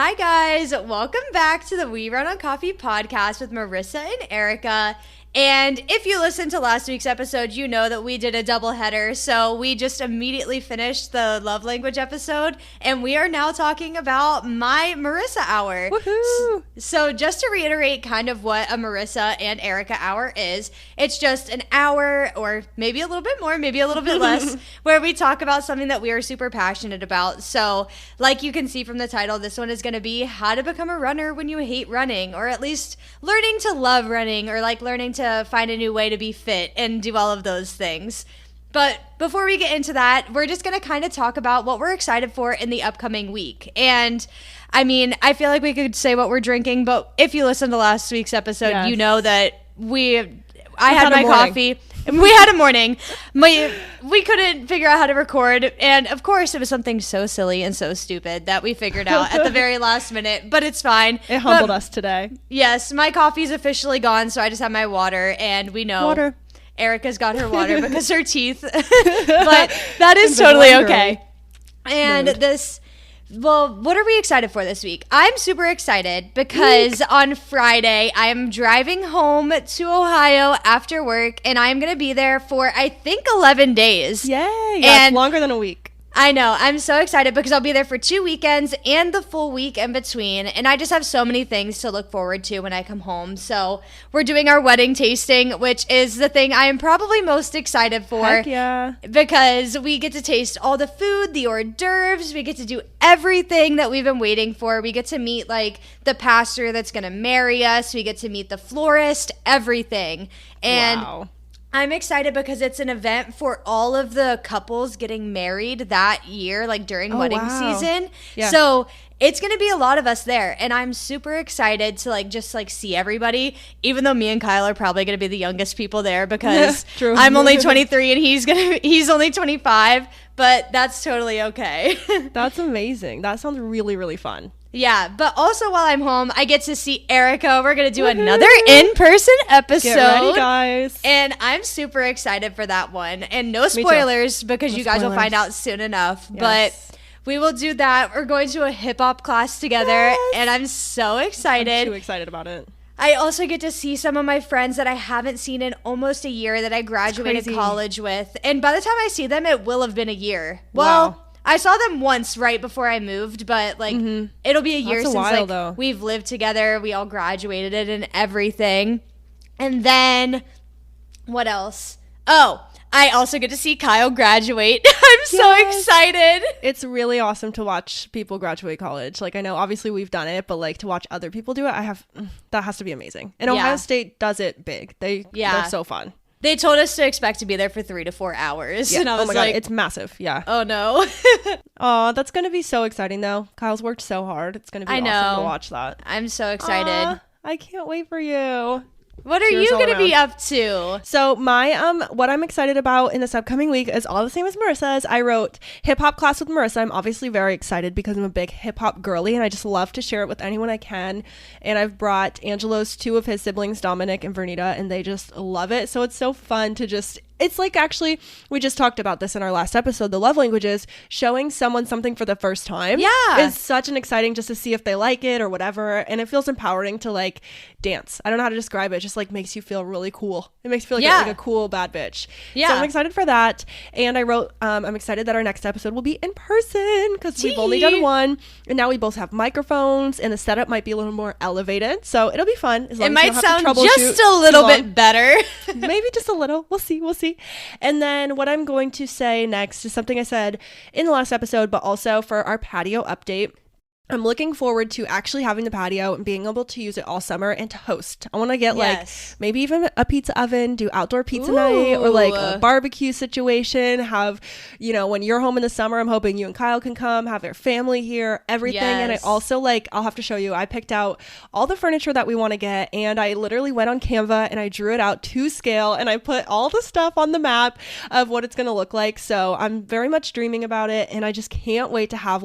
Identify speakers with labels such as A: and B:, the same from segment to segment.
A: Hi guys, welcome back to the We Run on Coffee podcast with Marissa and Arika. And if you listened to last week's episode, you know that we did a double header. So we just immediately finished the love language episode, and we are now talking about my Marissa hour.
B: Woohoo!
A: So just to reiterate kind of what a Marissa and Arika hour is, it's just an hour or maybe a little bit more, maybe a little bit less, where we talk about something that we are super passionate about. So like you can see from the title, this one is going to be how to become a runner when you hate running, or at least learning to love running, or like learning to find a new way to be fit and do all of those things. But before we get into that, we're just going to kind of talk about what we're excited for in the upcoming week. And I mean, I feel like we could say what we're drinking, but if you listen to last week's episode,
B: Yes.
A: you know that I had my
B: a morning.
A: coffee. We had a morning. We couldn't figure out how to record. And of course, it was something so silly and so stupid that we figured out at the very last minute, but it's fine.
B: It humbled us today.
A: Yes, my coffee's officially gone, so I just have my water, and we know
B: Water.
A: Erica's got her water because her teeth. But that is totally okay. And what are we excited for this week? I'm super excited because on Friday, I'm driving home to Ohio after work, and I'm going to be there for, I think, 11 days.
B: Yay! That's longer than a week.
A: I know. I'm so excited because I'll be there for 2 weekends and the full week in between. And I just have so many things to look forward to when I come home. So we're doing our wedding tasting, which is the thing I am probably most excited for.
B: Heck yeah.
A: Because we get to taste all the food, the hors d'oeuvres. We get to do everything that we've been waiting for. We get to meet like the pastor that's going to marry us. We get to meet the florist, everything. And
B: wow.
A: I'm excited because it's an event for all of the couples getting married that year, like during wedding season.
B: Yeah.
A: So it's going to be a lot of us there. And I'm super excited to just see everybody, even though me and Kyle are probably going to be the youngest people there because
B: True.
A: I'm only 23 and he's only 25, but that's totally okay.
B: That's amazing. That sounds really, really fun.
A: Yeah, but also while I'm home, I get to see Arika. We're going to do another in-person episode.
B: Get ready, guys.
A: And I'm super excited for that one. And no
B: too.
A: spoilers because
B: No
A: you guys will
B: spoilers.
A: find out soon enough.
B: Yes.
A: But we will do that. We're going to a hip-hop class together,
B: Yes.
A: and I'm so
B: I'm
A: excited.
B: too excited about it.
A: I also get to see some of my friends that I haven't seen in almost a year that I graduated
B: crazy.
A: college with. And by the time I see them, it will have been a year. Well,
B: Wow.
A: I saw them once right before I moved, but it'll be a year
B: That's a
A: since
B: while, though.
A: we've lived together. We all graduated and everything. And then what else? Oh, I also get to see Kyle graduate. I'm so
B: Yes.
A: excited.
B: It's really awesome to watch people graduate college. Like, I know obviously we've done it, but to watch other people do it, that has to be amazing. And
A: Yeah.
B: Ohio State does it big. They're so fun.
A: They told us to expect to be there for 3 to 4 hours.
B: Yeah.
A: And I was
B: oh my
A: like,
B: God, it's massive. Yeah.
A: oh no.
B: Oh, that's going to be so exciting though. Kyle's worked so hard. It's going to be
A: I
B: awesome
A: know.
B: to watch that.
A: I'm so excited.
B: Aw, I can't wait for you.
A: What are
B: Cheers
A: you
B: all
A: going to be
B: around.
A: up to?
B: So my what I'm excited about in this upcoming week is all the same as Marissa's. I wrote hip hop class with Marissa. I'm obviously very excited because I'm a big hip hop girly and I just love to share it with anyone I can. And I've brought Angelo's 2 of his siblings, Dominic and Vernita, and they just love it. So it's so fun to just it's like, actually, we just talked about this in our last episode, the love languages, showing someone something for the first time is such an exciting just to see if they like it or whatever. And it feels empowering to dance. I don't know how to describe it. It just makes you feel really cool. It makes you feel like a cool bad bitch.
A: Yeah.
B: So I'm excited for that. And I wrote, I'm excited that our next episode will be in person because we've only done one. And now we both have microphones and the setup might be a little more elevated. So it'll be fun. As long
A: It
B: as
A: might
B: you don't have
A: sound
B: to
A: just
B: troubleshoot
A: a little
B: too long.
A: bit better.
B: Maybe just a little. We'll see. And then what I'm going to say next is something I said in the last episode, but also for our patio update. I'm looking forward to actually having the patio and being able to use it all summer and to host. I want to get maybe even a pizza oven, do outdoor pizza night or a barbecue situation. Have, when you're home in the summer, I'm hoping you and Kyle can come, have their family here, everything.
A: Yes.
B: And I also I'll have to show you, I picked out all the furniture that we want to get and I literally went on Canva and I drew it out to scale and I put all the stuff on the map of what it's going to look like. So I'm very much dreaming about it and I just can't wait to have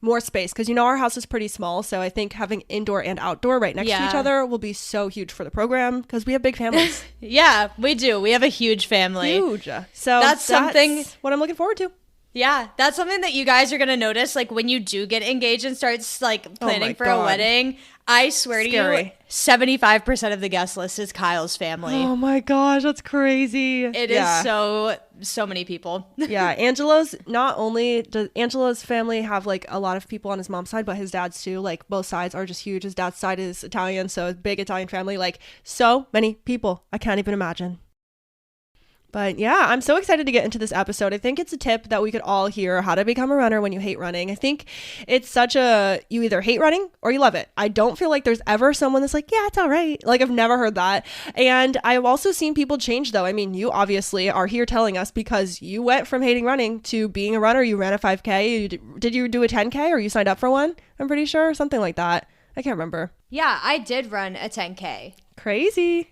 B: more space because our house is pretty small, so I think having indoor and outdoor right next to each other will be so huge for the program because we have big families.
A: Yeah, we do. We have a huge family.
B: Huge. So
A: That's something
B: what I'm looking forward to.
A: Yeah, that's something that you guys are going to notice, like, when you do get engaged and starts, like, planning for a wedding. I swear to you, 75% of the guest list is Kyle's family.
B: Oh my gosh, that's crazy.
A: It is so many people.
B: Yeah, not only does Angelo's family have, like, a lot of people on his mom's side, but his dad's too. Like, both sides are just huge. His dad's side is Italian, so a big Italian family. Like, so many people. I can't even imagine. But yeah, I'm so excited to get into this episode. I think it's a tip that we could all hear, how to become a runner when you hate running. I think it's you either hate running or you love it. I don't feel like there's ever someone that's like, yeah, it's all right. Like, I've never heard that. And I've also seen people change, though. I mean, you obviously are here telling us because you went from hating running to being a runner. You ran a 5K. Did you do a 10K or you signed up for one? I'm pretty sure. Something like that. I can't remember.
A: Yeah, I did run a 10K.
B: Crazy.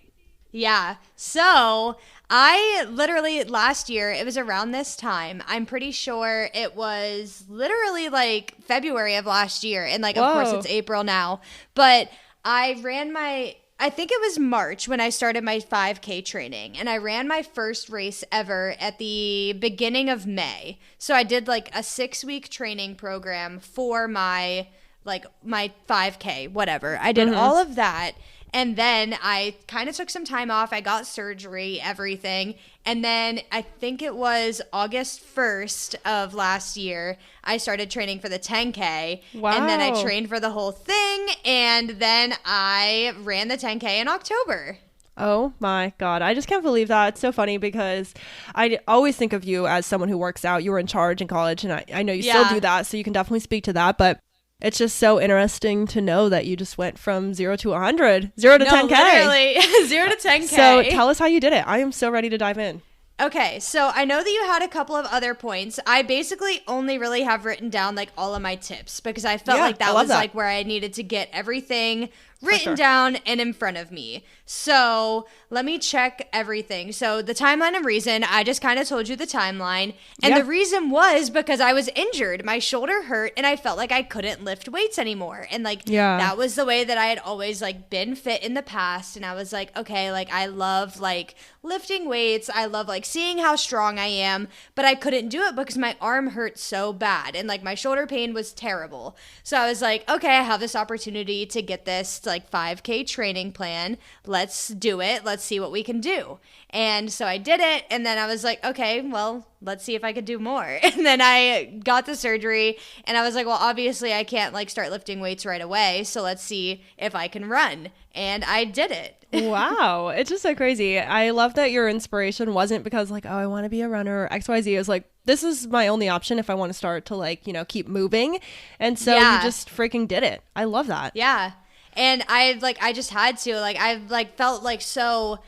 A: Yeah. So I literally last year, it was around this time. I'm pretty sure it was literally like February of last year. And like, of course, it's April now. But I think it was March when I started my 5K training. And I ran my first race ever at the beginning of May. So I did like a 6-week training program for my 5K, whatever. I did all of that. And then I kind of took some time off. I got surgery, everything. And then I think it was August 1st of last year, I started training for the 10K. Wow. And then I trained for the whole thing. And then I ran the 10K in October.
B: Oh my God. I just can't believe that. It's so funny because I always think of you as someone who works out. You were in charge in college, and I know you still do that. So you can definitely speak to that. But it's just so interesting to know that you just went from 0 to 100, 0 to 10K.
A: Literally, 0 to 10K.
B: So tell us how you did it. I am so ready to dive in.
A: Okay, so I know that you had a couple of other points. I basically only really have written down like all of my tips because I felt like that was like where I needed to get everything written down and in front of me. So let me check everything. So the timeline and reason, I just kind of told you the timeline. And the reason was because I was injured. My shoulder hurt and I felt like I couldn't lift weights anymore. And like, that was the way that I had always like been fit in the past. And I was like, okay, like I love like lifting weights. I love like seeing how strong I am, but I couldn't do it because my arm hurt so bad. And like my shoulder pain was terrible. So I was like, okay, I have this opportunity to get this like 5K training plan. Let's do it. Let's see what we can do. And so I did it. And then I was like, okay, well, let's see if I could do more. And then I got the surgery and I was like, well, obviously I can't like start lifting weights right away. So let's see if I can run. And I did it.
B: Wow. It's just so crazy. I love that your inspiration wasn't because like, oh, I want to be a runner or XYZ. It was like, this is my only option if I want to start to like, keep moving. And so you just freaking did it. I love that.
A: Yeah. And I just had to, like, I like felt like so,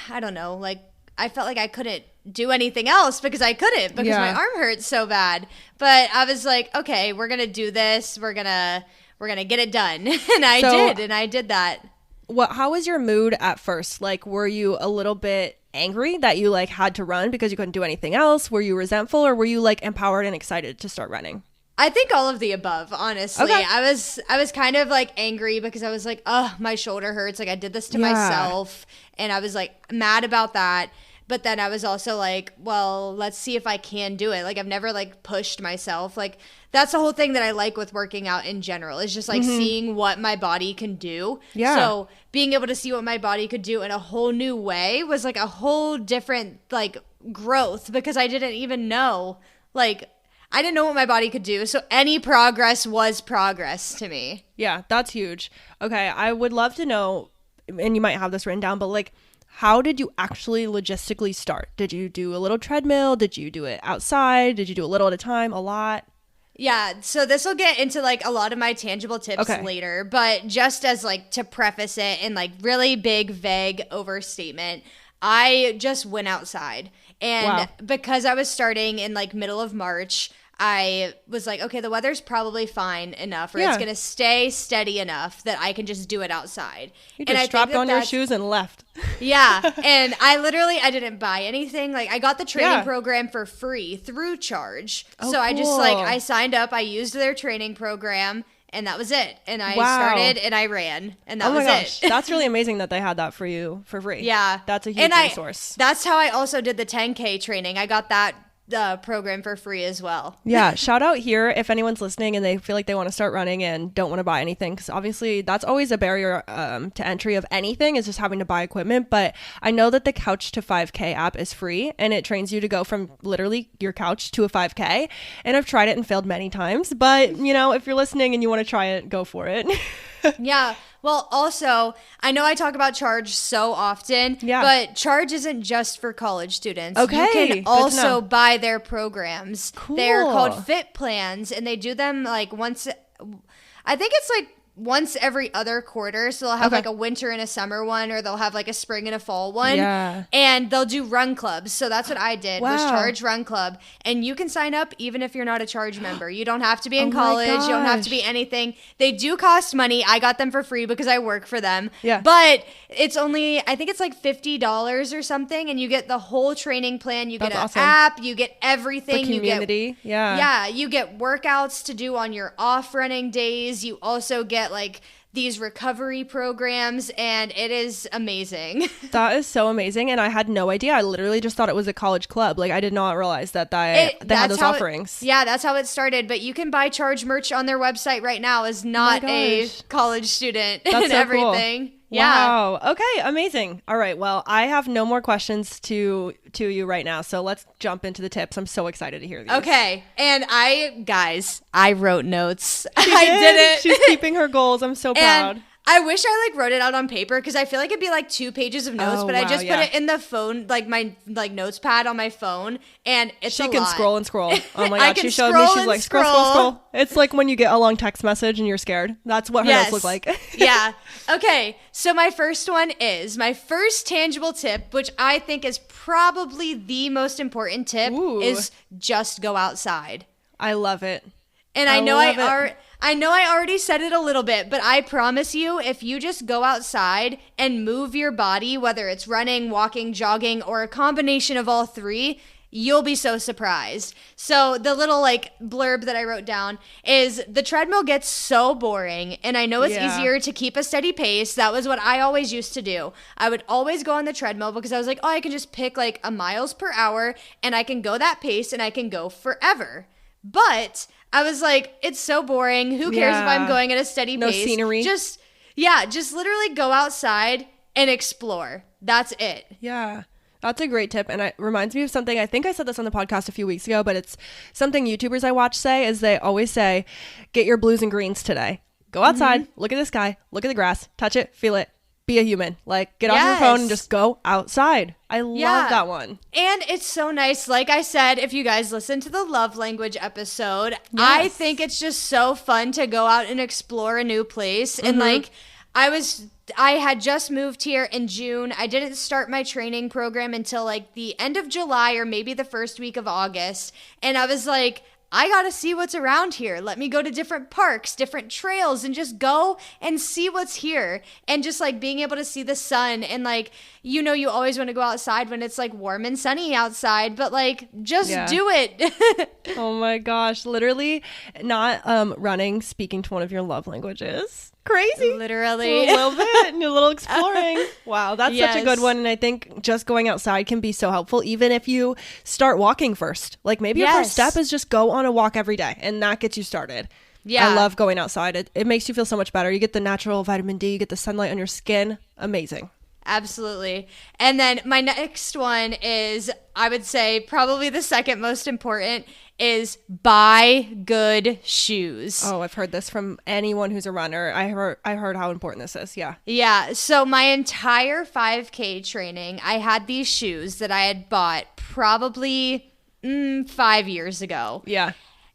A: I don't know, like I felt like I couldn't do anything else because I couldn't because my arm hurt so bad. But I was like, okay, we're going to do this. We're going to get it done. And I did that.
B: How was your mood at first? Like, were you a little bit angry that you like had to run because you couldn't do anything else? Were you resentful or were you like empowered and excited to start running?
A: I think all of the above, honestly. Okay. I was kind of like angry because I was like, oh, my shoulder hurts. Like I did this to myself and I was like mad about that. But then I was also like, well, let's see if I can do it. Like I've never like pushed myself. Like that's the whole thing that I like with working out in general. Is just like seeing what my body can do. Yeah. So being able to see what my body could do in a whole new way was like a whole different like growth because I didn't even know I didn't know what my body could do. So any progress was progress to me.
B: Yeah, that's huge. Okay, I would love to know, and you might have this written down, but like, how did you actually logistically start? Did you do a little treadmill? Did you do it outside? Did you do a little at a time? A lot?
A: Yeah, so this will get into like a lot of my tangible tips later, but just as like to preface it in like really big, vague overstatement, I just went outside. And because I was starting in like middle of March, I was like, okay, the weather's probably fine enough, or it's going to stay steady enough that I can just do it outside.
B: You just strapped on your shoes and left.
A: Yeah. And I didn't buy anything. Like I got the training program for free through Charge. So cool. I signed up, I used their training program. And that was it. And I started and I ran. And that was it.
B: That's really amazing that they had that for you for free.
A: Yeah.
B: That's a huge resource.
A: That's how I also did the 10K training. I got that program for free as well.
B: Yeah, shout out here if anyone's listening and they feel like they want to start running and don't want to buy anything, because obviously that's always a barrier to entry of anything, is just having to buy equipment. But I know that the Couch to 5K app is free, and it trains you to go from literally your couch to a 5K. And I've tried it and failed many times, but you know, if you're listening and you want to try it, go for it.
A: Yeah. Well, also, I know I talk about Charge so often, but Charge isn't just for college students.
B: Okay.
A: You can also buy their programs.
B: Cool.
A: They're called Fit Plans, and they do them like once, I think it's like once every other quarter. So they'll have like a winter and a summer one, or they'll have like a spring and a fall one.
B: Yeah.
A: And they'll do run clubs. So that's what I did, was
B: Wow.
A: Charge Run Club. And you can sign up even if you're not a Charge member. You don't have to be in college. You don't have to be anything. They do cost money. I got them for free because I work for them.
B: Yeah.
A: But it's only, I think it's like $50 or something. And you get the whole training plan. You get an app. You get everything.
B: The community.
A: Yeah. You get workouts to do on your off running days. You also get like these recovery programs, and it is amazing.
B: That is so amazing, and I had no idea. I literally just thought it was a college club. Like, I did not realize that they had those offerings.
A: That's how it started. But you can buy Charge merch on their website right now as not a college student.
B: That's
A: and
B: so
A: everything.
B: Cool.
A: Yeah.
B: Wow. Okay. Amazing. All right. Well, I have no more questions to you right now. So let's jump into the tips. I'm so excited to hear these.
A: Okay. And I wrote notes. I did it.
B: She's keeping her goals. I'm so proud.
A: And I wish I like wrote it out on paper, because I feel like it'd be like 2 pages of notes, but I just put it in the phone, like my notes pad on my phone, and it's
B: she can scroll and scroll. Oh my
A: I
B: god,
A: can
B: she showed me. She's like
A: scroll.
B: It's like when you get a long text message and you're scared. That's what her notes look like.
A: Yeah. Okay. So my first one is my first tangible tip, which I think is probably the most important tip, is just go outside.
B: I love it.
A: And I know I already said it a little bit, but I promise you, if you just go outside and move your body, whether it's running, walking, jogging, or a combination of all three, you'll be so surprised. So the little like blurb that I wrote down is, the treadmill gets so boring, and I know it's easier to keep a steady pace. That was what I always used to do. I would always go on the treadmill because I was like, oh, I can just pick like a miles per hour, and I can go that pace, and I can go forever. But I was like, it's so boring. Who cares if I'm going at a steady pace?
B: No scenery.
A: Just literally go outside and explore. That's it.
B: Yeah. That's a great tip. And it reminds me of something, I think I said this on the podcast a few weeks ago, but it's something YouTubers I watch say, is they always say, get your blues and greens today. Go outside, look at the sky, look at the grass, touch it, feel it. Be a human. Like, get off your phone and just go outside. I love that one.
A: And it's so nice. Like I said, if you guys listen to the love language episode, I think it's just so fun to go out and explore a new place. And like, I had just moved here in June. I didn't start my training program until like the end of July or maybe the first week of August. And I was like, I got to see what's around here. Let me go to different parks, different trails, and just go and see what's here. And just like being able to see the sun, and like, you know, you always want to go outside when it's like warm and sunny outside, but like, just do it.
B: Oh my gosh. Literally not running, speaking to one of your love languages. Crazy.
A: Literally.
B: A little bit. A little exploring. Wow. That's such a good one. And I think just going outside can be so helpful, even if you start walking first. Like maybe your first step is just go on a walk every day, and that gets you started. Yeah. I love going outside. It makes you feel so much better. You get the natural vitamin D, you get the sunlight on your skin. Amazing.
A: Absolutely. And then my next one is, I would say probably the second most important, is buy good shoes.
B: Oh, I've heard this from anyone who's a runner. I heard how important this is. Yeah.
A: Yeah. So my entire 5K training, I had these shoes that I had bought probably 5 years ago.
B: Yeah.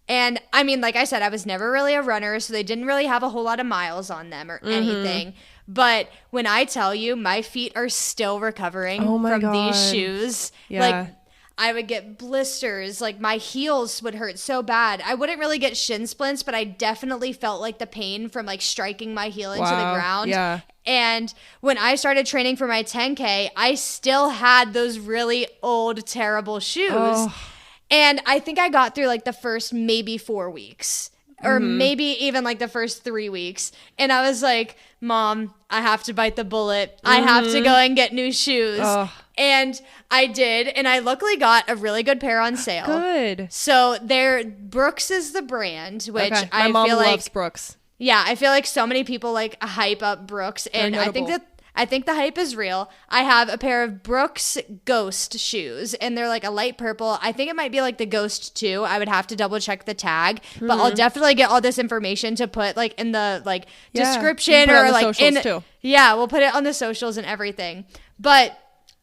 A: And I mean, like I said, I was never really a runner, so they didn't really have a whole lot of miles on them or anything. But when I tell you, my feet are still recovering from these shoes.
B: Yeah.
A: Like, I would get blisters. Like, my heels would hurt so bad. I wouldn't really get shin splints, but I definitely felt like the pain from like striking my heel into the ground.
B: Yeah.
A: And when I started training for my 10K, I still had those really old, terrible shoes. Oh. And I think I got through like the first maybe 4 weeks. or maybe even like the first 3 weeks. And I was like, Mom, I have to bite the bullet. I have to go and get new shoes. And I did. And I luckily got a really good pair on sale.
B: Good.
A: So Brooks is the brand, which
B: My mom
A: feel like
B: loves Brooks.
A: Yeah, I feel like so many people like hype up Brooks, and I think the hype is real. I have a pair of Brooks Ghost shoes, and they're like a light purple. I think it might be like the Ghost 2. I would have to double check the tag, but I'll definitely get all this information to put like in the like description or like in too. Yeah, we'll put it on the socials and everything. But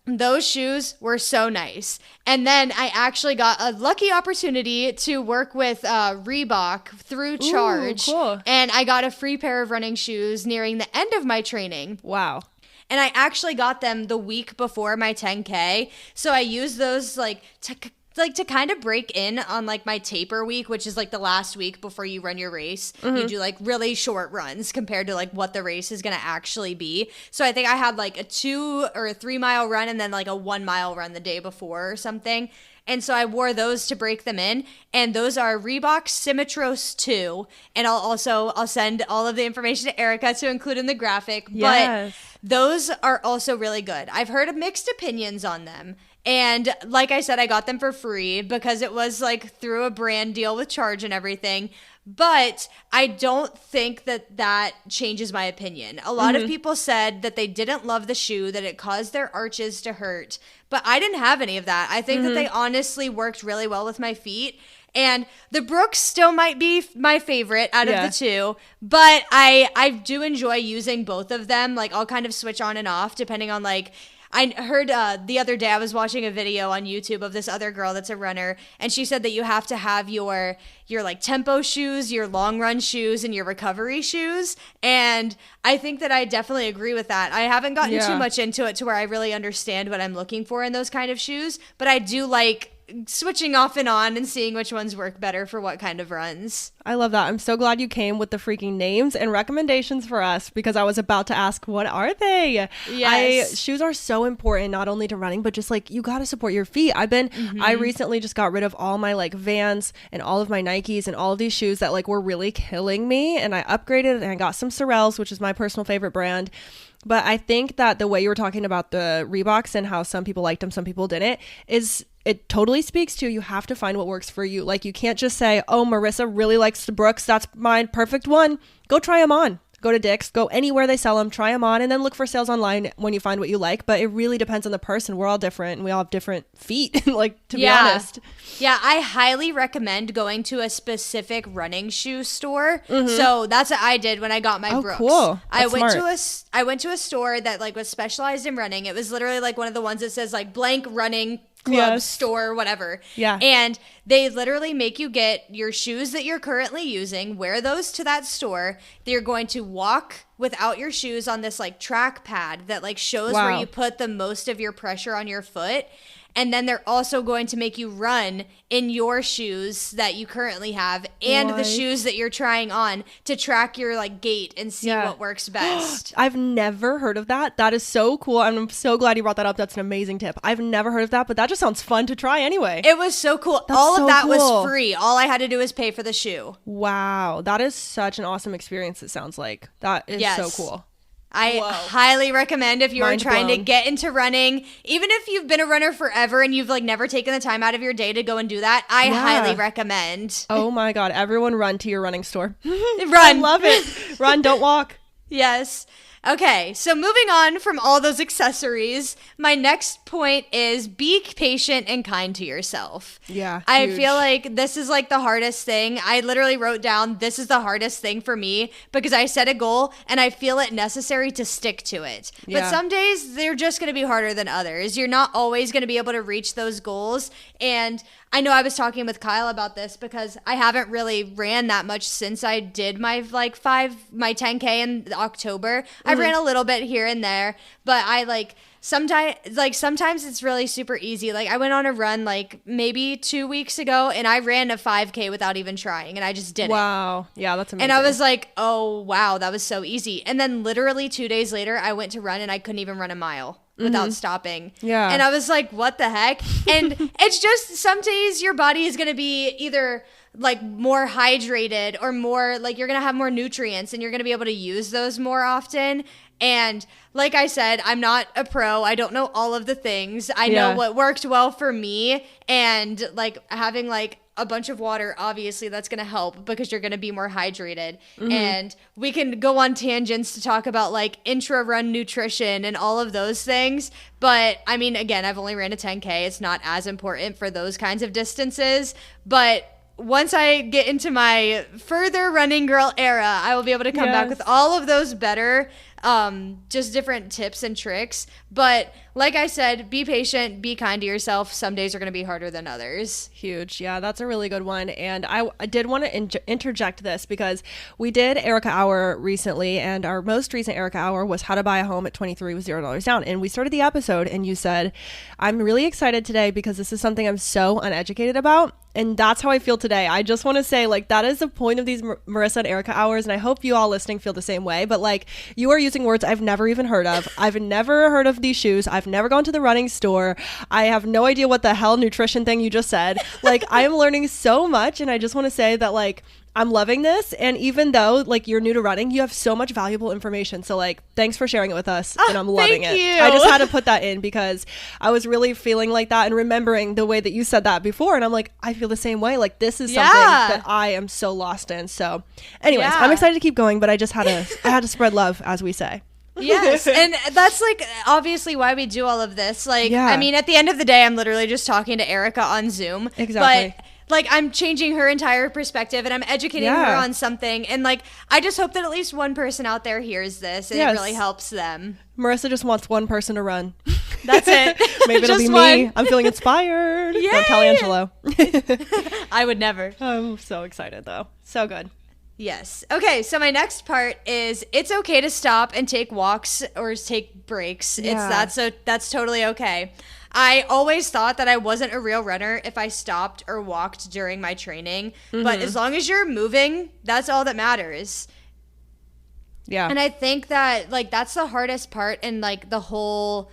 A: those shoes were so nice. And then I actually got a lucky opportunity to work with Reebok through Charge.
B: Ooh, cool.
A: And I got a free pair of running shoes nearing the end of my training.
B: Wow.
A: And I actually got them the week before my 10K. So I used those like to kind of break in on like my taper week, which is like the last week before you run your race. You do like really short runs compared to like what the race is going to actually be. So I think I had like a 2 or a 3 mile run and then like a 1 mile run the day before or something. And so I wore those to break them in. And those are Reebok Symmetros 2. And I'll send all of the information to Arika to include in the graphic.
B: Yes.
A: But those are also really good. I've heard mixed opinions on them. And like I said, I got them for free because it was like through a brand deal with Charge and everything. But I don't think that changes my opinion. A lot of people said that they didn't love the shoe, that it caused their arches to hurt. But I didn't have any of that. I think that they honestly worked really well with my feet. And the Brooks still might be my favorite out of the two. But I do enjoy using both of them. Like I'll kind of switch on and off depending on like... I heard the other day I was watching a video on YouTube of this other girl that's a runner, and she said that you have to have your like tempo shoes, your long run shoes, and your recovery shoes. And I think that I definitely agree with that. I haven't gotten too much into it to where I really understand what I'm looking for in those kind of shoes, but I do like switching off and on and seeing which ones work better for what kind of runs.
B: I love that. I'm so glad you came with the freaking names and recommendations for us because I was about to ask, what are they?
A: Yes.
B: Shoes are so important, not only to running, but just like you got to support your feet. I recently just got rid of all my like Vans and all of my Nikes and all of these shoes that like were really killing me. And I upgraded and I got some Sorels, which is my personal favorite brand. But I think that the way you were talking about the Reeboks and how some people liked them, some people didn't, it totally speaks to you have to find what works for you. Like you can't just say, oh, Marissa really likes the Brooks. That's my perfect one. Go try them on. Go to Dick's, go anywhere they sell them, try them on, and then look for sales online when you find what you like. But it really depends on the person. We're all different and we all have different feet, like to be honest.
A: Yeah, I highly recommend going to a specific running shoe store. So that's what I did when I got my Brooks.
B: Cool.
A: I went to a store that like was specialized in running. It was literally like one of the ones that says like blank running club store or whatever.
B: Yeah.
A: And they literally make you get your shoes that you're currently using, wear those to that store. You're going to walk without your shoes on this like track pad that like shows where you put the most of your pressure on your foot. And then they're also going to make you run in your shoes that you currently have and the shoes that you're trying on to track your like gait and see what works best.
B: I've never heard of that. That is so cool. I'm so glad you brought that up. That's an amazing tip. I've never heard of that, but that just sounds fun to try anyway.
A: It was so cool. All of that was free. All I had to do was pay for the shoe.
B: Wow. That is such an awesome experience, it sounds like. That is so cool.
A: I highly recommend if you are trying to get into running, even if you've been a runner forever and you've like never taken the time out of your day to go and do that, I highly recommend.
B: Oh my God. Everyone run to your running store.
A: Run.
B: I love it. Run, don't walk.
A: Yes. Okay, so moving on from all those accessories, my next point is be patient and kind to yourself.
B: Yeah,
A: I feel like this is like the hardest thing. I literally wrote down, this is the hardest thing for me because I set a goal and I feel it necessary to stick to it.
B: Yeah.
A: But some days they're just going to be harder than others. You're not always going to be able to reach those goals. And I know I was talking with Kyle about this because I haven't really ran that much since I did my my 10K in October. I ran a little bit here and there, but I sometimes it's really super easy. Like I went on a run like maybe 2 weeks ago and I ran a 5K without even trying and I just did it.
B: Wow. Yeah, that's amazing.
A: And I was like, oh wow, that was so easy. And then literally 2 days later I went to run and I couldn't even run a mile without stopping.
B: Yeah.
A: And I was like, what the heck? And it's just some days your body is going to be either like more hydrated or more like you're going to have more nutrients and you're going to be able to use those more often. And like I said, I'm not a pro. I don't know all of the things. I know what worked well for me, and like having like a bunch of water, obviously that's going to help because you're going to be more hydrated. And we can go on tangents to talk about like intra-run nutrition and all of those things. But I mean, again, I've only ran a 10K. It's not as important for those kinds of distances. But once I get into my further running girl era, I will be able to come back with all of those better, just different tips and tricks. But like I said, be patient, be kind to yourself. Some days are going to be harder than others.
B: Huge. Yeah, that's a really good one. And I did want to interject this because we did Arika Hour recently, and our most recent Arika Hour was how to buy a home at 23 with $0 down. And we started the episode and you said, I'm really excited today because this is something I'm so uneducated about. And that's how I feel today. I just want to say, like, that is the point of these Marissa and Arika hours. And I hope you all listening feel the same way. But, like, you are using words I've never even heard of. I've never heard of these shoes. I've never gone to the running store. I have no idea what the hell nutrition thing you just said. Like, I am learning so much. And I just want to say that, like, I'm loving this. And even though like you're new to running, you have so much valuable information. So like, thanks for sharing it with us. And I'm loving it.
A: You.
B: I just had to put that in because I was really feeling like that and remembering the way that you said that before. And I'm like, I feel the same way. Like this is something that I am so lost in. So anyways, I'm excited to keep going, but I just had to spread love, as we say.
A: Yes. And that's like obviously why we do all of this. Like, I mean, at the end of the day, I'm literally just talking to Arika on Zoom.
B: Exactly.
A: But like I'm changing her entire perspective and I'm educating her on something. And like, I just hope that at least one person out there hears this and it really helps them.
B: Marissa just wants one person to run.
A: That's it.
B: Maybe it'll be me. I'm feeling inspired.
A: Yay!
B: Don't tell Angelo.
A: I would never.
B: I'm so excited though. So good.
A: Yes. Okay, so my next part is it's okay to stop and take walks or take breaks.
B: Yeah.
A: That's totally okay. I always thought that I wasn't a real runner if I stopped or walked during my training, but as long as you're moving, that's all that matters.
B: Yeah.
A: And I think that like that's the hardest part in like the whole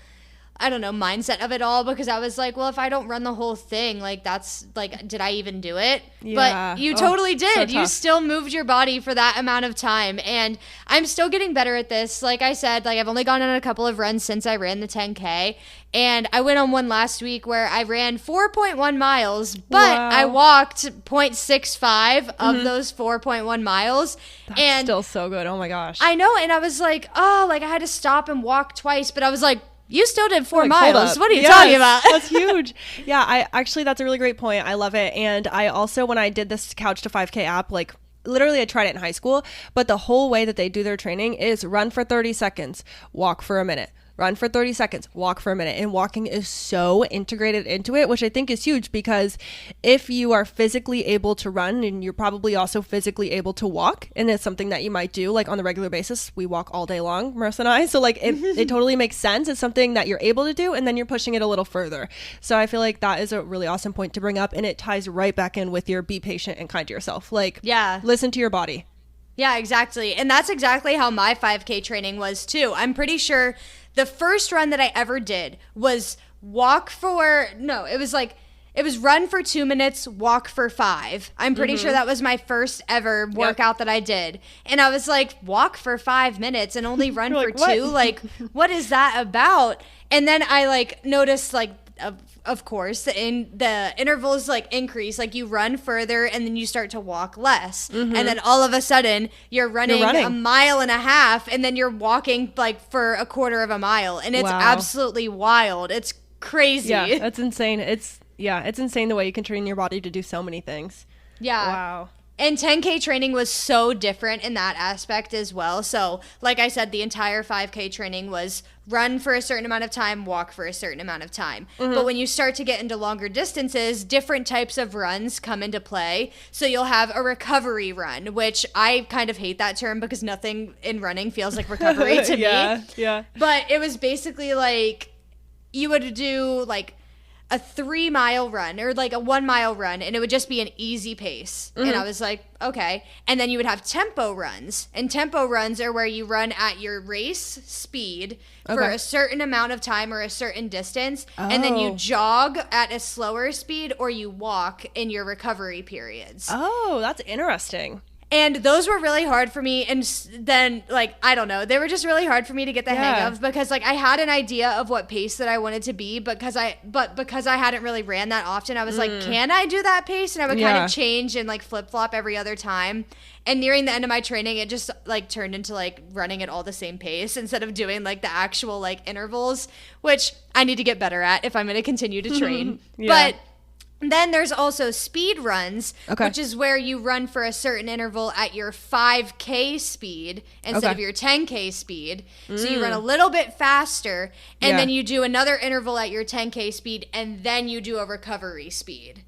A: I don't know, mindset of it all, because I was like, well, if I don't run the whole thing, like that's like, did I even do it?
B: Yeah.
A: But you totally did.
B: So
A: you still moved your body for that amount of time. And I'm still getting better at this. Like I said, like I've only gone on a couple of runs since I ran the 10K. And I went on one last week where I ran 4.1 miles, but I walked 0.65 of those 4.1 miles.
B: That's still so good. Oh my gosh.
A: I know. And I was like, oh, like I had to stop and walk twice, but I was like, you still did 4 miles. What are you talking about?
B: That's huge. Yeah, that's a really great point. I love it. And I also, when I did this Couch to 5K app, like literally I tried it in high school, but the whole way that they do their training is run for 30 seconds, walk for a minute. Run for 30 seconds, walk for a minute. And walking is so integrated into it, which I think is huge, because if you are physically able to run, and you're probably also physically able to walk, and it's something that you might do like on the regular basis. We walk all day long, Marissa and I. So like it totally makes sense. It's something that you're able to do, and then you're pushing it a little further. So I feel like that is a really awesome point to bring up, and it ties right back in with your be patient and kind to yourself. Like, listen to your body.
A: Yeah, exactly. And that's exactly how my 5K training was too. I'm pretty sure the first run that I ever did was run for 2 minutes, walk for 5. I'm pretty sure that was my first ever workout that I did. And I was like, walk for 5 minutes and only run for 2?
B: What?
A: Like, what is that about? And then I like noticed like, of course, the intervals like increase, like you run further and then you start to walk less. And then all of a sudden you're running a mile and a half and then you're walking like for a quarter of a mile. And it's absolutely wild. It's crazy.
B: Yeah, that's insane. It's insane the way you can train your body to do so many things.
A: Yeah.
B: Wow.
A: And 10K training was so different in that aspect as well. So, like I said, the entire 5K training was run for a certain amount of time, walk for a certain amount of time. But when you start to get into longer distances, different types of runs come into play. So you'll have a recovery run, which I kind of hate that term because nothing in running feels like recovery to me.
B: Yeah.
A: But it was basically like you would do like a 3-mile run or like a 1-mile run, and it would just be an easy pace. And I was like, okay. And then you would have tempo runs, and tempo runs are where you run at your race speed for a certain amount of time or a certain distance, and then you jog at a slower speed or you walk in your recovery periods.
B: Oh, that's interesting.
A: And those were really hard for me. And then, like, I don't know, they were just really hard for me to get the hang of, because like I had an idea of what pace that I wanted to be, but because I hadn't really ran that often, I was like, can I do that pace? And I would kind of change and like flip flop every other time. And nearing the end of my training, it just like turned into like running at all the same pace instead of doing like the actual like intervals, which I need to get better at if I'm going to continue to train. But then there's also speed runs, which is where you run for a certain interval at your 5K speed instead of your 10K speed. So you run a little bit faster, and then you do another interval at your 10K speed, and then you do a recovery speed.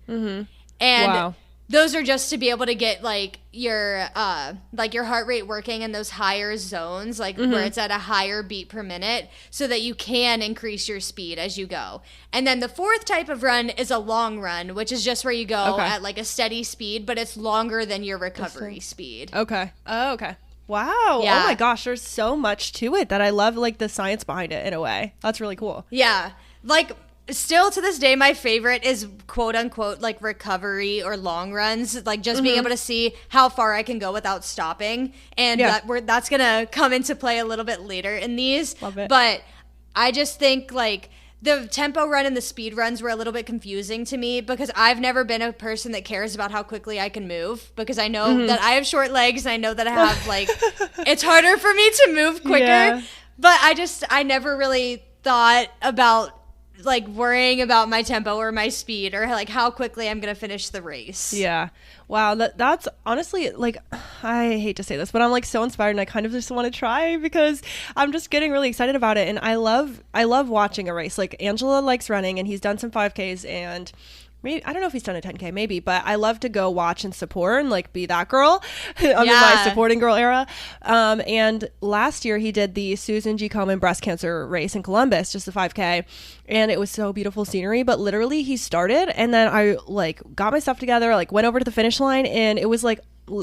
A: And those are just to be able to get like your heart rate working in those higher zones, like where it's at a higher beat per minute, so that you can increase your speed as you go. And then the fourth type of run is a long run, which is just where you go at like a steady speed, but it's longer than your recovery speed.
B: Okay. Oh, okay. Wow. Yeah. Oh my gosh, there's so much to it that I love, like the science behind it in a way. That's really cool.
A: Yeah. Like, still to this day, my favorite is quote unquote like recovery or long runs, like just being able to see how far I can go without stopping. And that's going to come into play a little bit later in these.
B: Love it.
A: But I just think like the tempo run and the speed runs were a little bit confusing to me, because I've never been a person that cares about how quickly I can move, because I know that I have short legs, and I know that I have like, it's harder for me to move quicker. But I never really thought about like worrying about my tempo or my speed or like how quickly I'm gonna finish the race.
B: Yeah. Wow. That's honestly, like, I hate to say this, but I'm like so inspired, and I kind of just want to try, because I'm just getting really excited about it. And I love watching a race. Like, Angela likes running, and he's done some 5Ks, and maybe, I don't know if he's done a 10K, maybe, but I love to go watch and support and like be that girl. I'm in my supporting girl era. And last year he did the Susan G. Komen breast cancer race in Columbus, just a 5K. And it was so beautiful scenery, but literally he started, and then I like got my stuff together, like went over to the finish line, and it was like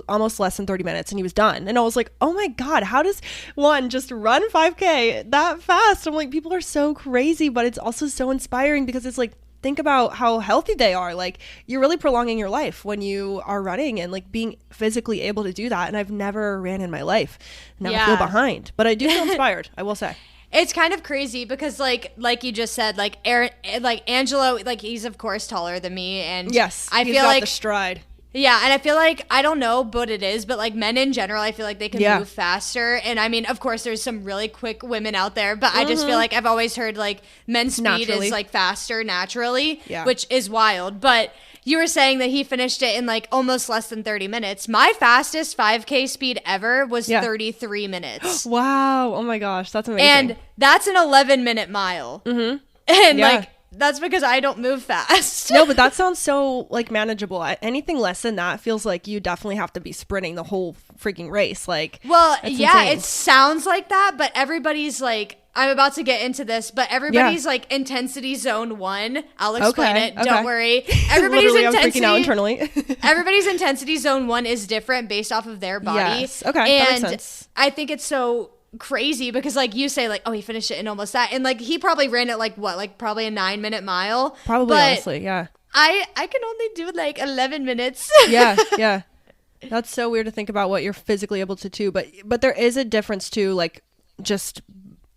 B: almost less than 30 minutes and he was done. And I was like, oh my God, how does one just run 5K that fast? I'm like, people are so crazy, but it's also so inspiring, because it's like, think about how healthy they are. Like, you're really prolonging your life when you are running and like being physically able to do that. And I've never ran in my life. Now I feel behind, but I do feel inspired, I will say.
A: It's kind of crazy because like you just said, like Angelo, like he's of course taller than me, and
B: yes,
A: I
B: he's
A: feel
B: got
A: like
B: the stride.
A: Yeah, and I feel like, I don't know what it is, but like men in general, I feel like they can move faster. And I mean, of course, there's some really quick women out there, but I just feel like I've always heard like men's speed is like faster naturally, which is wild. But you were saying that he finished it in like almost less than 30 minutes. My fastest 5K speed ever was 33 minutes.
B: Wow. Oh my gosh, that's amazing.
A: And that's an 11-minute mile. And like, that's because I don't move fast.
B: No, but that sounds so like manageable. Anything less than that feels like you definitely have to be sprinting the whole freaking race. Like,
A: well, yeah, insane. It sounds like that, but everybody's like, I'm about to get into this, but everybody's like intensity zone 1. I'll explain it. Don't worry. Everybody's
B: I'm freaking out internally.
A: Everybody's intensity zone 1 is different based off of their body.
B: Yes. Okay.
A: And
B: that makes sense.
A: I think it's so crazy because like you say like, oh, he finished it in almost that, and like he probably ran it like what, like probably a 9-minute mile,
B: probably, but honestly.
A: I can only do like 11 minutes.
B: yeah That's so weird to think about what you're physically able to do, but there is a difference too, like just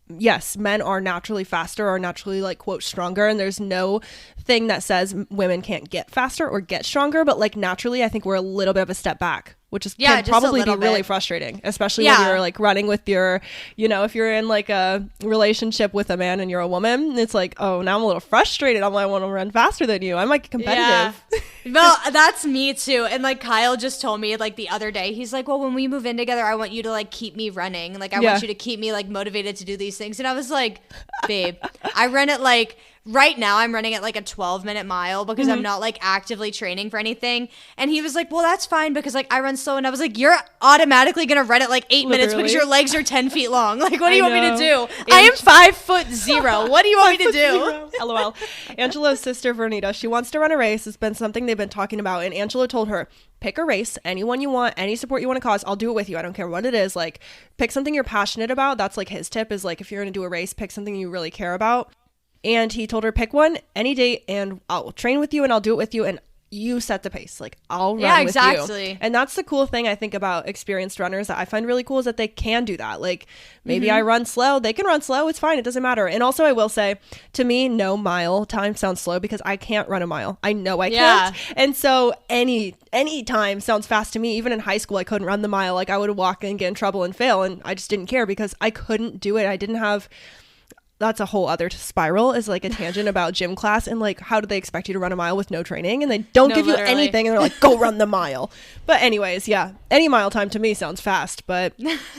B: yes, men are naturally faster or naturally like quote stronger, and there's no thing that says women can't get faster or get stronger, but like naturally I think we're a little bit of a step back, which is can probably be really frustrating, especially when you're like running with your, you know, if you're in like a relationship with a man and you're a woman, it's like, oh, now I'm a little frustrated. I want to run faster than you. I might get competitive.
A: Well, that's me too. And like Kyle just told me like the other day, he's like, well, when we move in together, I want you to like keep me running. Like I want you to keep me like motivated to do these things. And I was like, babe, I run at like right now I'm running at like a 12-minute mile because I'm not like actively training for anything. And he was like, well, that's fine because like I run slow. And I was like, you're automatically going to run at like 8 minutes because your legs are 10 feet long. Like, what do you want me to do? I am 5'0". What do you want me to do?
B: LOL. Angela's sister, Vernita, she wants to run a race. It's been something they've been talking about. And Angela told her, pick a race, anyone you want, any support you want to cause, I'll do it with you. I don't care what it is. Like, pick something you're passionate about. That's like his tip is like, if you're going to do a race, pick something you really care about. And he told her, pick one, any date, and I'll train with you and I'll do it with you. And you set the pace. Like, I'll run with you. And that's the cool thing I think about experienced runners that I find really cool is that they can do that. Like, maybe I run slow. They can run slow. It's fine. It doesn't matter. And also, I will say, to me, no mile time sounds slow because I can't run a mile. I know I can't. And so any time sounds fast to me. Even in high school, I couldn't run the mile. Like, I would walk and get in trouble and fail. And I just didn't care because I couldn't do it. I didn't have... That's a whole other spiral is like a tangent about gym class and like how do they expect you to run a mile with no training and they don't give you anything and they're like go run the mile. But anyways, yeah, any mile time to me sounds fast, but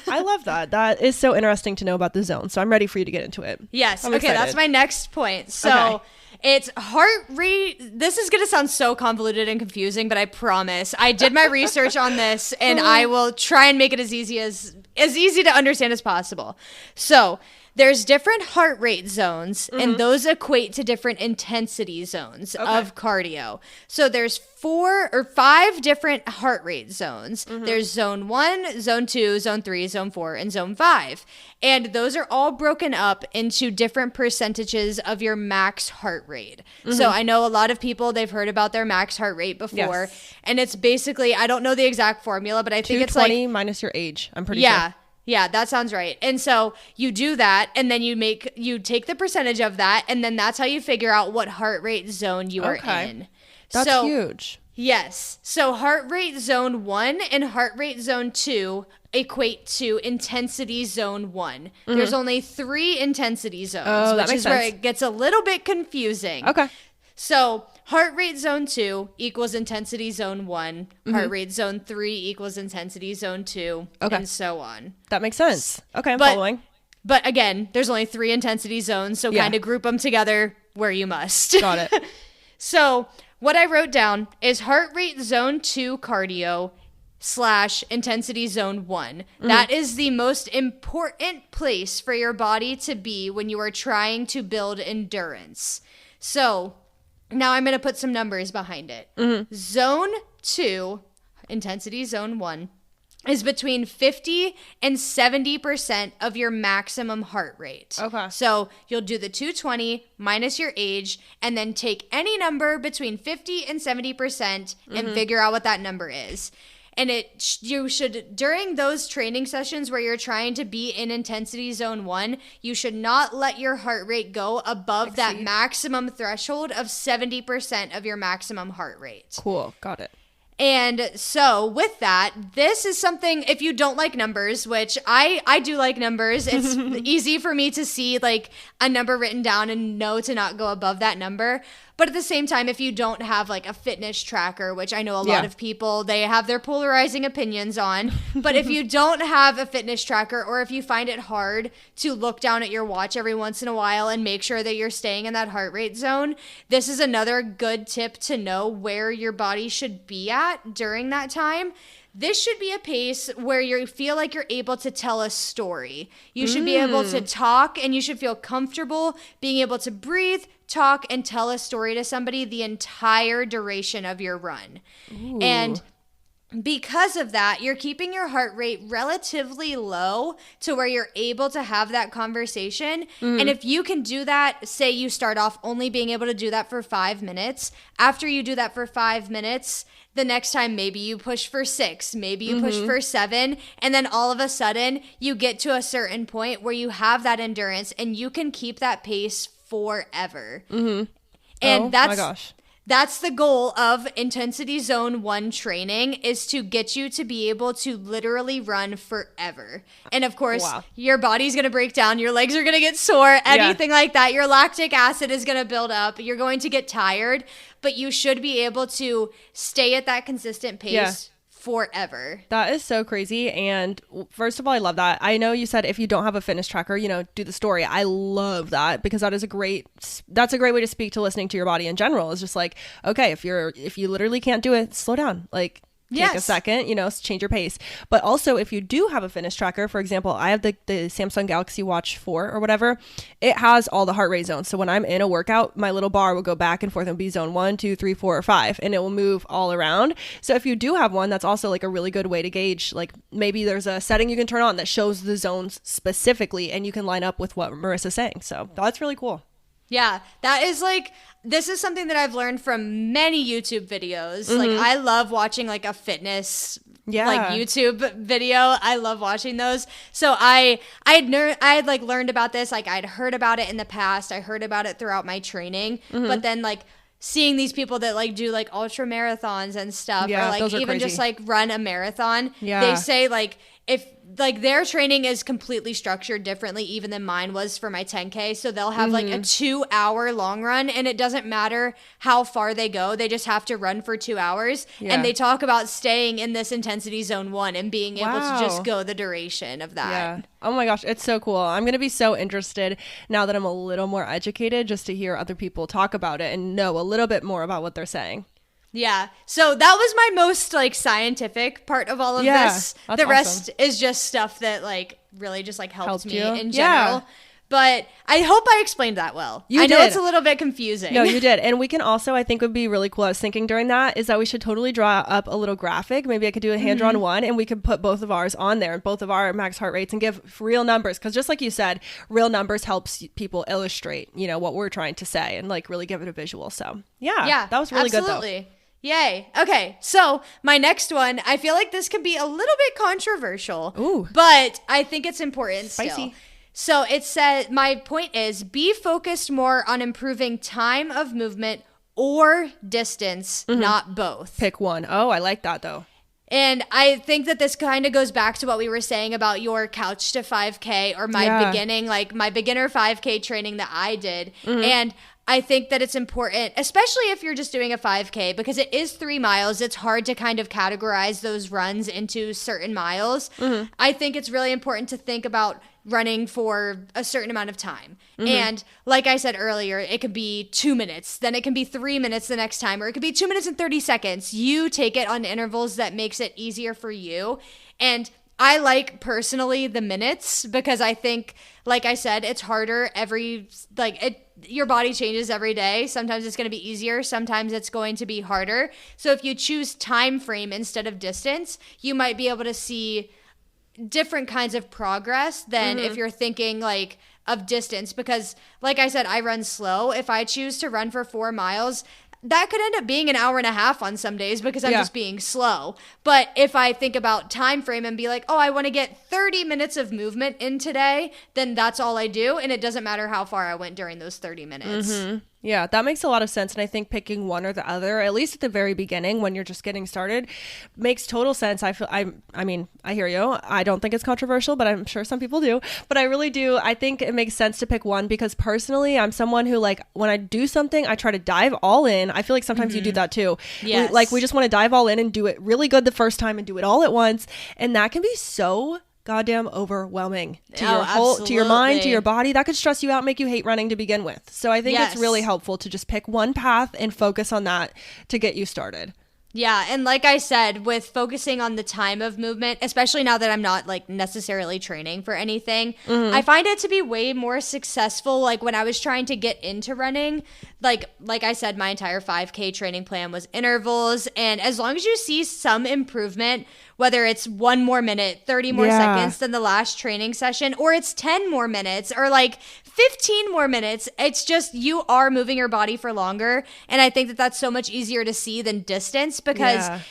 B: I love that is so interesting to know about the zone, so I'm ready for you to get into it.
A: Yes. Okay, that's my next point. So it's heart rate. This is going to sound so convoluted and confusing, but I promise I did my research on this and I will try and make it as easy to understand as possible. So there's different heart rate zones, and those equate to different intensity zones of cardio. So there's 4 or 5 different heart rate zones. There's zone 1, zone 2, zone 3, zone 4, and zone 5. And those are all broken up into different percentages of your max heart rate. So I know a lot of people, they've heard about their max heart rate before. And it's basically, I don't know the exact formula, but I think it's like
B: 220 minus your age. I'm pretty sure.
A: Yeah, that sounds right. And so you do that and then you take the percentage of that and then that's how you figure out what heart rate zone you are in.
B: That's huge.
A: Yes. So heart rate zone 1 and heart rate zone 2 equate to intensity zone 1. There's only 3 intensity zones, which is where it gets a little bit confusing.
B: Okay.
A: So heart rate zone 2 equals intensity zone 1. Heart rate zone 3 equals intensity zone 2, and so on.
B: That makes sense. Okay, I'm following.
A: But again, there's only 3 intensity zones, so kind of group them together where you must.
B: Got it.
A: So what I wrote down is heart rate zone 2 cardio / intensity zone 1. That is the most important place for your body to be when you are trying to build endurance. So now I'm going to put some numbers behind it. Zone 2, intensity zone 1, is between 50 and 70% of your maximum heart rate. Okay. So you'll do the 220 minus your age and then take any number between 50 and 70% and figure out what that number is. And you should, during those training sessions where you're trying to be in intensity zone 1, you should not let your heart rate go above that maximum threshold of 70% of your maximum heart rate.
B: Cool. Got it.
A: And so with that, this is something, if you don't like numbers, which I do like numbers, it's easy for me to see like a number written down and know to not go above that number. But at the same time, if you don't have like a fitness tracker, which I know a lot of people, they have their polarizing opinions on. But if you don't have a fitness tracker, or if you find it hard to look down at your watch every once in a while and make sure that you're staying in that heart rate zone, this is another good tip to know where your body should be at during that time. This should be a pace where you feel like you're able to tell a story. You should be able to talk, and you should feel comfortable being able to breathe, talk, and tell a story to somebody the entire duration of your run. Ooh. And because of that, you're keeping your heart rate relatively low to where you're able to have that conversation. And if you can do that, say you start off only being able to do that for 5 minutes. After you do that for 5 minutes, the next time maybe you push for 6, maybe you push for 7, and then all of a sudden you get to a certain point where you have that endurance and you can keep that pace forever. And that's the goal of intensity zone 1 training, is to get you to be able to literally run forever. And of course, your body's going to break down, your legs are going to get sore, anything like that. Your lactic acid is going to build up, you're going to get tired, but you should be able to stay at that consistent pace forever.
B: That is so crazy. And first of all, I love that. I know you said if you don't have a fitness tracker, do the story. I love that because that's a great way to speak to listening to your body in general. It's just like, okay, if you literally can't do it, slow down. Like, take a second, change your pace. But also, if you do have a fitness tracker, for example, I have the Samsung Galaxy Watch 4 or whatever, it has all the heart rate zones. So when I'm in a workout, my little bar will go back and forth and be zone 1, 2, 3, 4, or 5, and it will move all around. So if you do have one, that's also like a really good way to gauge, like maybe there's a setting you can turn on that shows the zones specifically, and you can line up with what Marissa's saying. So that's really cool.
A: Yeah, that is like, this is something that I've learned from many YouTube videos. Like, I love watching like a fitness like YouTube video. I love watching those. So I had like learned about this. Like, I'd heard about it in the past. I heard about it throughout my training. But then like seeing these people that like do like ultra marathons and stuff, or like even crazy. Just like run a marathon, they say like, if like their training is completely structured differently even than mine was for my 10K. So they'll have like a 2-hour long run, and it doesn't matter how far they go. They just have to run for 2 hours. And they talk about staying in this intensity zone 1 and being able to just go the duration of that.
B: Yeah. Oh my gosh, it's so cool. I'm going to be so interested now that I'm a little more educated, just to hear other people talk about it and know a little bit more about what they're saying.
A: Yeah. So that was my most like scientific part of all of this. The rest is just stuff that like really just like helped me in general. But I hope I explained that well. I know it's a little bit confusing.
B: No, you did. And we can also, I think would be really cool, I was thinking during that, is that we should totally draw up a little graphic. Maybe I could do a hand-drawn one, and we could put both of ours on there, both of our max heart rates, and give real numbers. Because just like you said, real numbers helps people illustrate, what we're trying to say, and like really give it a visual. So yeah, that was really good though.
A: Yay. Okay, so my next one, I feel like this could be a little bit controversial.
B: Ooh.
A: But I think it's important
B: Spicy.
A: Still. So it said, my point is, be focused more on improving time of movement or distance, not both.
B: Pick one. Oh, I like that though.
A: And I think that this kind of goes back to what we were saying about your couch to 5K or my my beginner 5K training that I did. And I think that it's important, especially if you're just doing a 5K, because it is 3 miles. It's hard to kind of categorize those runs into certain miles. I think it's really important to think about running for a certain amount of time. And like I said earlier, it could be 2 minutes, then it can be 3 minutes the next time, or it could be 2 minutes and 30 seconds. You take it on intervals that makes it easier for you. And I like personally the minutes, because I think, like I said, it's harder your body changes every day. Sometimes it's going to be easier. Sometimes it's going to be harder. So if you choose time frame instead of distance, you might be able to see different kinds of progress than if you're thinking like of distance, because like I said, I run slow. If I choose to run for 4 miles, that could end up being an hour and a half on some days because I'm just being slow. But if I think about time frame and be like, oh, I want to get 30 minutes of movement in today, then that's all I do. And it doesn't matter how far I went during those 30 minutes.
B: Yeah, that makes a lot of sense. And I think picking one or the other, at least at the very beginning when you're just getting started, makes total sense. I mean, I hear you. I don't think it's controversial, but I'm sure some people do. But I really do. I think it makes sense to pick one, because personally, I'm someone who, like, when I do something, I try to dive all in. I feel like sometimes you do that too.
A: Yes.
B: We just want to dive all in and do it really good the first time and do it all at once. And that can be so goddamn overwhelming to to your mind, to your body. That could stress you out, make you hate running to begin with. So I think it's really helpful to just pick one path and focus on that to get you started.
A: Yeah, and like I said, with focusing on the time of movement, especially now that I'm not like necessarily training for anything, I find it to be way more successful. Like when I was trying to get into running, like I said, my entire 5K training plan was intervals, and as long as you see some improvement, whether it's 1 more minute, 30 more seconds than the last training session, or it's 10 more minutes, or like 15 more minutes, it's just you are moving your body for longer. And I think that that's so much easier to see than distance, because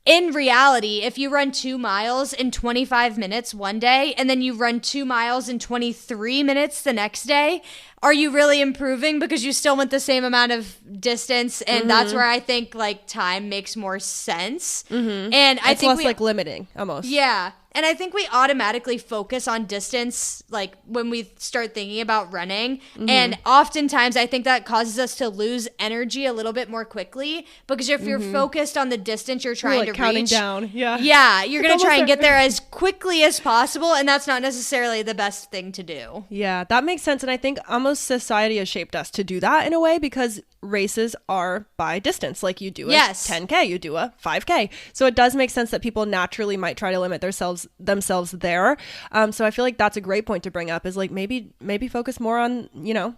A: in reality, if you run 2 miles in 25 minutes one day and then you run 2 miles in 23 minutes the next day, are you really improving? Because you still went the same amount of distance. And that's where I think like time makes more sense. And I
B: it's
A: think
B: less like limiting almost.
A: Yeah. And I think we automatically focus on distance, like when we start thinking about running. And oftentimes I think that causes us to lose energy a little bit more quickly, because if you're focused on the distance you're trying to
B: counting
A: reach,
B: down.
A: Yeah, you're going to try and get there as quickly as possible. And that's not necessarily the best thing to do.
B: Yeah, that makes sense. And I think almost society has shaped us to do that in a way, because races are by distance. Like you do a 10K, you do a 5K. So it does make sense that people naturally might try to limit themselves there. So I feel like that's a great point to bring up, is like maybe focus more on,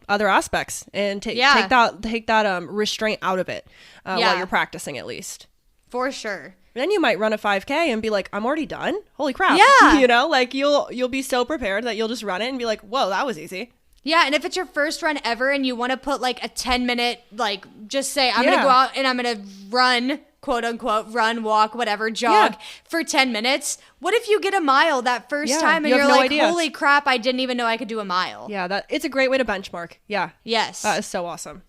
B: other aspects and take that restraint out of it while you're practicing, at least.
A: For sure.
B: Then you might run a 5K and be like, I'm already done. Holy crap.
A: Yeah.
B: Like you'll be so prepared that you'll just run it and be like, whoa, that was easy.
A: Yeah, and if it's your first run ever and you want to put like a 10-minute, like just say, I'm going to go out and I'm going to run, quote unquote, run, walk, whatever, jog for 10 minutes. What if you get a mile that first time and you're like, holy crap, I didn't even know I could do a mile.
B: Yeah, it's a great way to benchmark. Yeah.
A: Yes.
B: That is so awesome.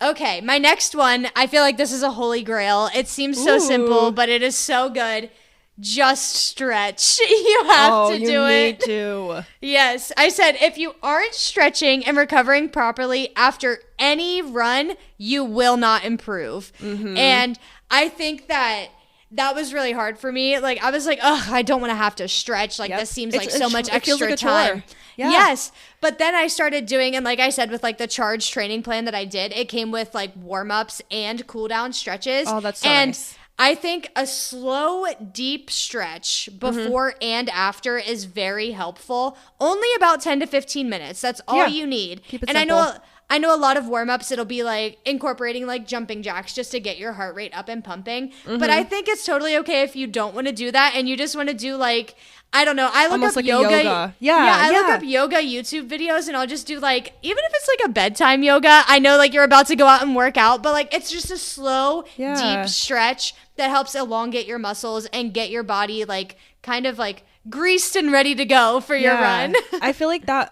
A: Okay, my next one, I feel like this is a holy grail. It seems so simple, but it is so good. Just stretch. You have to do it.
B: You need to.
A: Yes. I said if you aren't stretching and recovering properly after any run, you will not improve. And I think that was really hard for me. Like, I was like, I don't want to have to stretch. Like, this seems like so much extra time.
B: Yeah.
A: Yes. But then I started doing, and like I said, with like the charge training plan that I did, it came with like warm-ups and cool down stretches.
B: Oh, that's so nice.
A: I think a slow, deep stretch before and after is very helpful. Only about 10 to 15 minutes. That's all you need.
B: Keep it
A: simple. I know a lot of warm-ups, it'll be like incorporating like jumping jacks just to get your heart rate up and pumping. But I think it's totally okay if you don't want to do that and you just want to do like, I don't know. I look
B: almost
A: up
B: like
A: yoga. I look up yoga YouTube videos and I'll just do like, even if it's like a bedtime yoga, I know like you're about to go out and work out, but like it's just a slow, deep stretch that helps elongate your muscles and get your body like kind of like greased and ready to go for your run.
B: I feel like that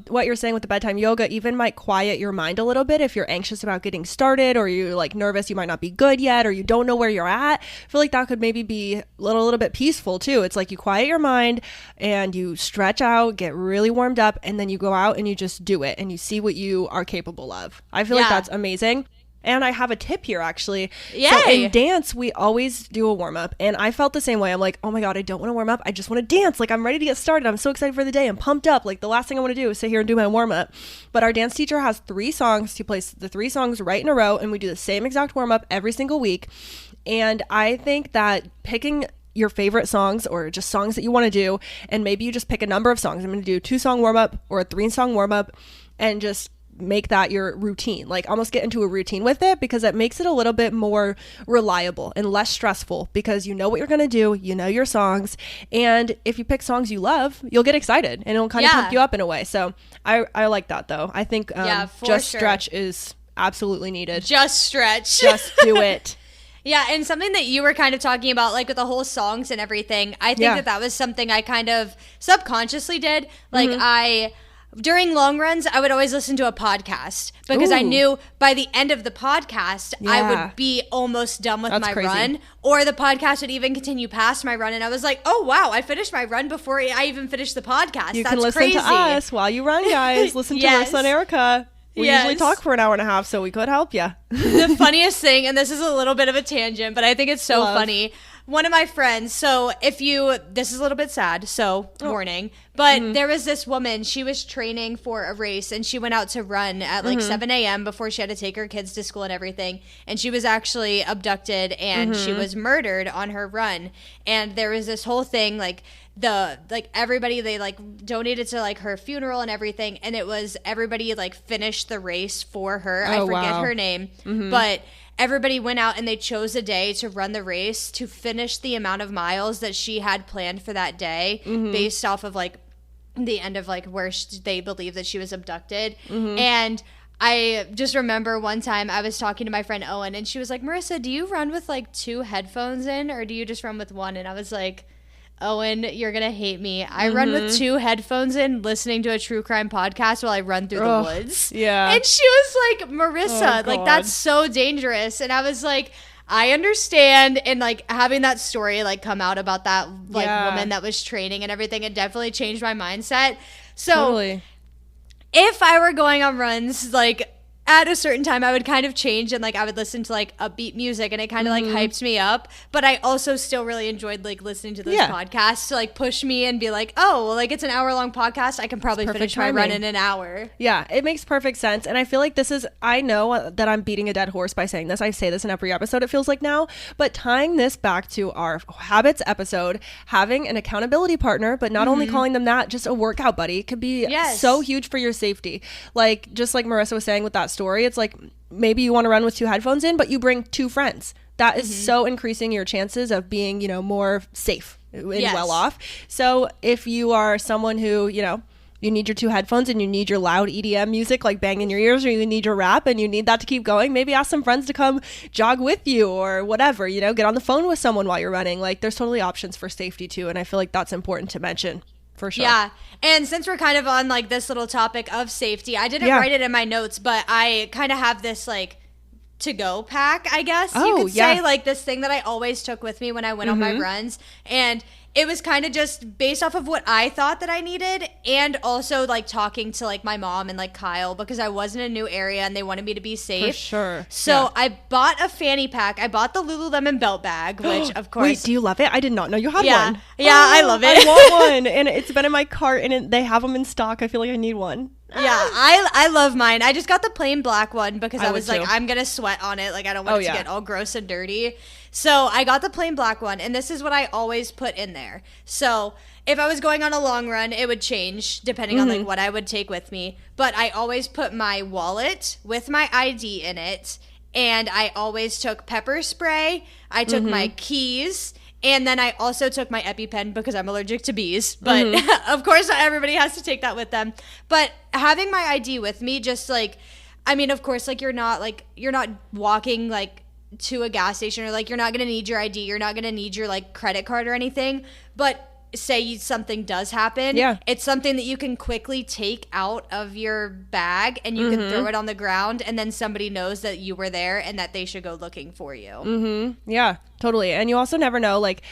B: what you're saying with the bedtime yoga even might quiet your mind a little bit if you're anxious about getting started, or you're like nervous you might not be good yet, or you don't know where you're at. I feel like that could maybe be a little bit peaceful too. It's like you quiet your mind and you stretch out, get really warmed up, and then you go out and you just do it and you see what you are capable of. I feel like that's amazing. And I have a tip here, actually.
A: Yay.
B: So in dance, we always do a warm-up. And I felt the same way. I'm like, oh my God, I don't want to warm up. I just want to dance. Like, I'm ready to get started. I'm so excited for the day. I'm pumped up. Like, the last thing I want to do is sit here and do my warm-up. But our dance teacher has 3 songs. He plays the 3 songs right in a row. And we do the same exact warm-up every single week. And I think that picking your favorite songs, or just songs that you want to do, and maybe you just pick a number of songs. I'm going to do a 2-song warm-up or a 3-song warm-up, and just make that your routine. Like, almost get into a routine with it, because it makes it a little bit more reliable and less stressful, because you know what you're going to do, you know your songs, and if you pick songs you love, you'll get excited and it'll kind of pump you up in a way. So I like that though. I think stretch is absolutely needed.
A: Just stretch.
B: Just do it.
A: Yeah, and something that you were kind of talking about, like with the whole songs and everything, I think that was something I kind of subconsciously did. Like during long runs, I would always listen to a podcast, because I knew by the end of the podcast, I would be almost done with my run, or the podcast would even continue past my run. And I was like, oh, wow, I finished my run before I even finished the podcast.
B: You
A: That's
B: can listen
A: crazy.
B: to us while you run, guys. Listen to Marissa and Arika. We usually talk for an hour and a half, so we could help you.
A: The funniest thing, and this is a little bit of a tangent, but I think it's so funny. One of my friends, so this is a little bit sad, so warning, but there was this woman, she was training for a race, and she went out to run at like 7 a.m. before she had to take her kids to school and everything, and she was actually abducted, and she was murdered on her run. And there was this whole thing, like everybody, they like donated to like her funeral and everything, and it was everybody like finished the race for her. I forget her name, but everybody went out and they chose a day to run the race to finish the amount of miles that she had planned for that day, based off of like the end of like where they believe that she was abducted. And I just remember one time I was talking to my friend Owen, and she was like, Marissa, do you run with like 2 headphones in, or do you just run with 1? And I was like, Owen, you're going to hate me. I run with 2 headphones in, listening to a true crime podcast while I run through the woods.
B: Yeah.
A: And she was like, Marissa, like, that's so dangerous. And I was like, I understand. And like having that story like come out about that like woman that was training and everything, it definitely changed my mindset. So
B: Totally.
A: if I were going on runs, like at a certain time, I would kind of change and like I would listen to like upbeat music and it kind of like hyped me up. But I also still really enjoyed like listening to those podcasts to like push me and be like, oh, well, like it's an hour-long podcast. I can probably finish my run in an hour.
B: Yeah, it makes perfect sense. And I feel like I know that I'm beating a dead horse by saying this. I say this in every episode, it feels like now. But tying this back to our habits episode, having an accountability partner, but not only calling them that, just a workout buddy could be so huge for your safety. Like, just like Marissa was saying with that story, it's like maybe you want to run with 2 headphones in, but you bring 2 friends. That is so increasing your chances of being, more safe and well off. So if you are someone who, you need your 2 headphones and you need your loud EDM music like bang in your ears, or you need your rap and you need that to keep going, maybe ask some friends to come jog with you or whatever, get on the phone with someone while you're running. Like, there's totally options for safety too. And I feel like that's important to mention. For sure.
A: Yeah. And since we're kind of on like this little topic of safety, I didn't write it in my notes, but I kind of have this like to-go pack, I guess you could say, like this thing that I always took with me when I went on my runs. And it was kind of just based off of what I thought that I needed, and also like talking to like my mom and like Kyle, because I was in a new area and they wanted me to be safe.
B: For sure.
A: So I bought a fanny pack. I bought the Lululemon belt bag, which of course.
B: Wait, do you love it? I did not know you had one.
A: Yeah, I love it.
B: I want one, and it's been in my cart, and they have them in stock. I feel like I need one.
A: Yeah, I love mine. I just got the plain black one because I was like, I'm going to sweat on it. Like, I don't want it to get all gross and dirty. So I got the plain black one, and this is what I always put in there. So if I was going on a long run, it would change depending on like what I would take with me. But I always put my wallet with my ID in it, and I always took pepper spray. I took my keys. And then I also took my EpiPen because I'm allergic to bees. But of course, not everybody has to take that with them. But having my ID with me, just like, I mean, of course, like you're not walking like to a gas station, or like you're not going to need your ID. You're not going to need your like credit card or anything. But say something does happen, it's something that you can quickly take out of your bag and you can throw it on the ground, and then somebody knows that you were there and that they should go looking for you.
B: Yeah, totally. And you also never know, like,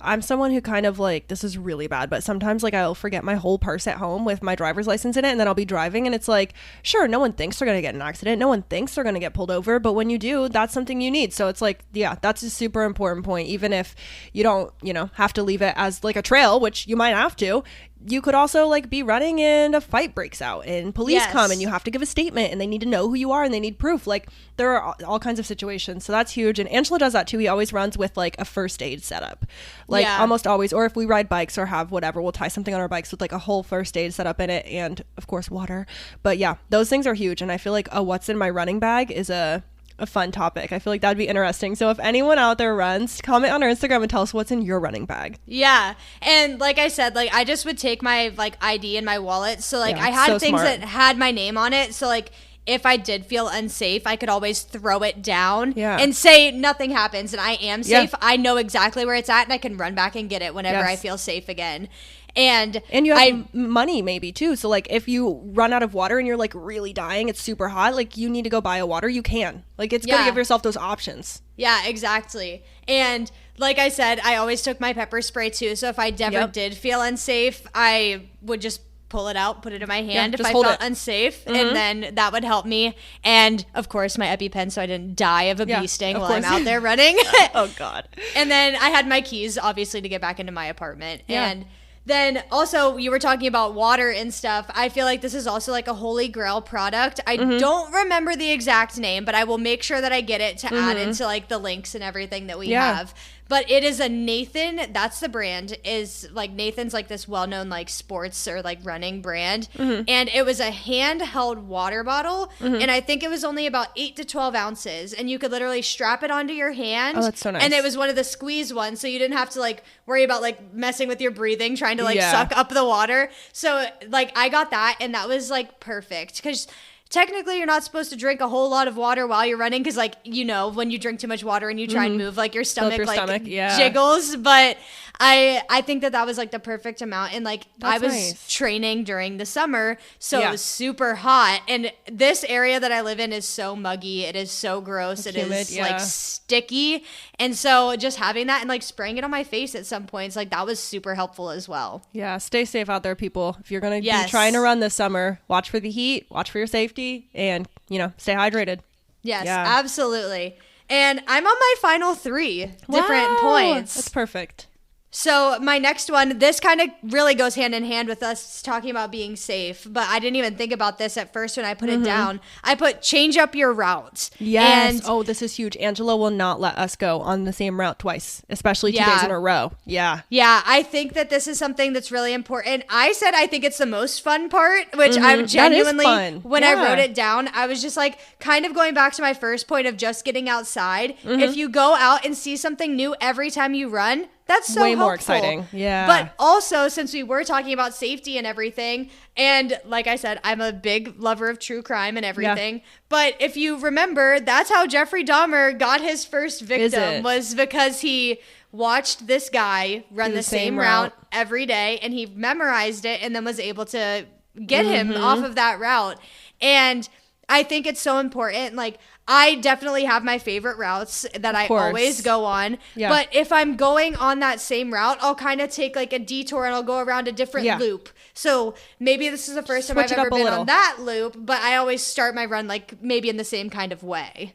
B: I'm someone who kind of like, this is really bad, but sometimes like I'll forget my whole purse at home with my driver's license in it, and then I'll be driving and it's like, sure, no one thinks they're going to get in an accident. No one thinks they're going to get pulled over. But when you do, that's something you need. So it's like, yeah, that's a super important point. Even if you don't, have to leave it as like a trail, which you might have to, you could also like be running and a fight breaks out and police come and you have to give a statement and they need to know who you are and they need proof. Like, there are all kinds of situations. So that's huge. And Angela does that too. He always runs with like a first aid setup, like almost always. Or if we ride bikes or have whatever, we'll tie something on our bikes with like a whole first aid setup in it, and of course water. But yeah, those things are huge. And I feel like what's in my running bag is a fun topic. I feel like that'd be interesting. So if anyone out there runs, comment on our Instagram and tell us what's in your running bag.
A: Yeah. And like I said, like I just would take my like ID and my wallet. So like I had things that had my name on it. So like if I did feel unsafe, I could always throw it down and say nothing happens and I am safe. I know exactly where it's at and I can run back and get it whenever I feel safe again. And
B: you have money maybe too. So like if you run out of water and you're like really dying, it's super hot, like you need to go buy a water, you can. Like, it's good to give yourself those options.
A: Yeah, exactly. And like I said, I always took my pepper spray too. So if I ever did feel unsafe, I would just pull it out, put it in my hand if I felt unsafe, and then that would help me. And of course my EpiPen, so I didn't die of a bee sting while I'm out there running.
B: Oh God.
A: And then I had my keys, obviously, to get back into my apartment. And then also, you were talking about water and stuff. I feel like this is also like a holy grail product. I don't remember the exact name, but I will make sure that I get it to add into like the links and everything that we have. But it is a Nathan, that's the brand, is like Nathan's like this well-known like sports or like running brand. And it was a handheld water bottle. And I think it was only about 8 to 12 ounces. And you could literally strap it onto your hand.
B: Oh, that's so nice.
A: And it was one of the squeeze ones. So you didn't have to like worry about like messing with your breathing, trying to like suck up the water. So like I got that and that was like perfect. Because technically you're not supposed to drink a whole lot of water while you're running because, like, you know, when you drink too much water and you try and move, like, your stomach jiggles. But I think that was, like, the perfect amount. And, like, I was training during the summer, so it was super hot. And this area that I live in is so muggy. It is so gross. It humid, is, like, sticky. And so just having that and, like, spraying it on my face at some points, like, that was super helpful as well.
B: Yeah, stay safe out there, people. If you're going to be trying to run this summer, watch for the heat, watch for your safety. And, you know, stay hydrated.
A: Yes, absolutely. And I'm on my final 3 different points.
B: That's perfect.
A: So my next one, this kind of really goes hand in hand with us talking about being safe, but I didn't even think about this at first when I put it down. I put change up your routes.
B: Yes. And this is huge. Angela will not let us go on the same route twice, especially 2 days in a row. Yeah.
A: Yeah. I think that this is something that's really important. I said I think it's the most fun part, which I genuinely, when I wrote it down, I was just like kind of going back to my first point of just getting outside. If you go out and see something new every time you run, that's so
B: way
A: helpful.
B: More exciting. Yeah.
A: But also, since we were talking about safety and everything, and like I said, I'm a big lover of true crime and everything. Yeah. But if you remember, that's how Jeffrey Dahmer got his first victim, was because he watched this guy run the same route every day, and he memorized it and then was able to get him off of that route. And I think it's so important. Like, I definitely have my favorite routes that I always go on. Yeah. But if I'm going on that same route, I'll kind of take like a detour and I'll go around a different loop. So maybe this is the first time I've ever been on that loop, but I always start my run like maybe in the same kind of way.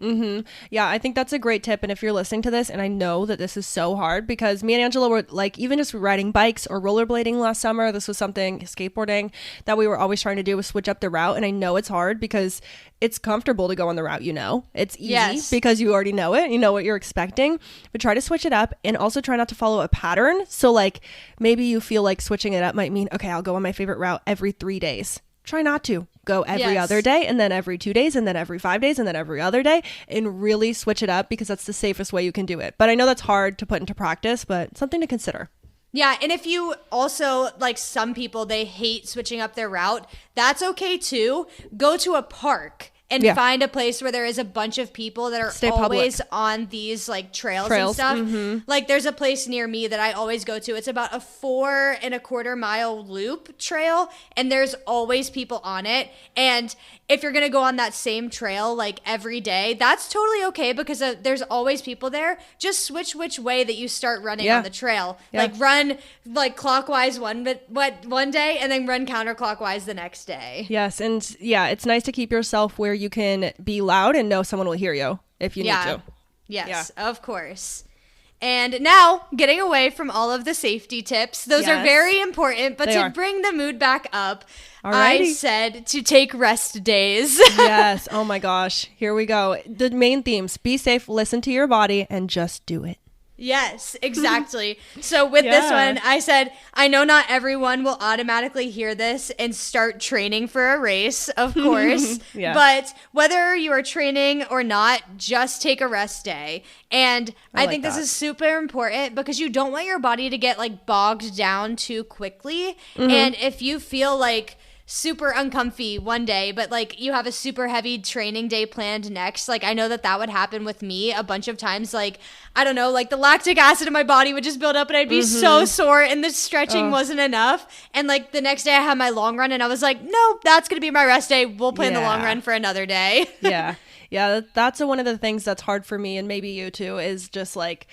B: Yeah, I think that's a great tip. And if you're listening to this, and I know that this is so hard because me and Angela were like, even just riding bikes or rollerblading last summer, this was something, skateboarding, that we were always trying to do, was switch up the route. And I know it's hard because it's comfortable to go on the route, you know. It's easy because you already know it. You know what you're expecting. But try to switch it up, and also try not to follow a pattern. So like maybe you feel like switching it up might mean, okay, I'll go on my favorite route every 3 days. Try not to. Go every other day, and then every 2 days, and then every 5 days, and then every other day, and really switch it up because that's the safest way you can do it. But I know that's hard to put into practice, but something to consider.
A: Yeah, and if you also, like some people, they hate switching up their route, that's okay too. Go to a park and find a place where there is a bunch of people that are always on these like trails and stuff. Like there's a place near me that I always go to. It's about a 4.25 mile loop trail, and there's always people on it. And if you're going to go on that same trail like every day, that's totally okay because there's always people there. Just switch which way that you start running on the trail. Like run like clockwise one day and then run counterclockwise the next day.
B: Yes. And it's nice to keep yourself where you can be loud and know someone will hear you if you need to.
A: Yes, of course. And now, getting away from all of the safety tips, those are very important, but to bring the mood back up, I said to take rest days.
B: Yes. Oh my gosh. Here we go. The main themes: be safe, listen to your body, and just do it.
A: Yes, exactly. So with this one, I said, I know not everyone will automatically hear this and start training for a race, of course. But whether you are training or not, just take a rest day. And I think this is super important because you don't want your body to get like bogged down too quickly. And if you feel like super uncomfy one day, but like you have a super heavy training day planned next, like I know that would happen with me a bunch of times. Like I don't know, like the lactic acid in my body would just build up and I'd be so sore, and the stretching wasn't enough. And like the next day I had my long run and I was like, no, that's gonna be my rest day. We'll plan the long run for another day.
B: That's one of the things that's hard for me, and maybe you too, is just like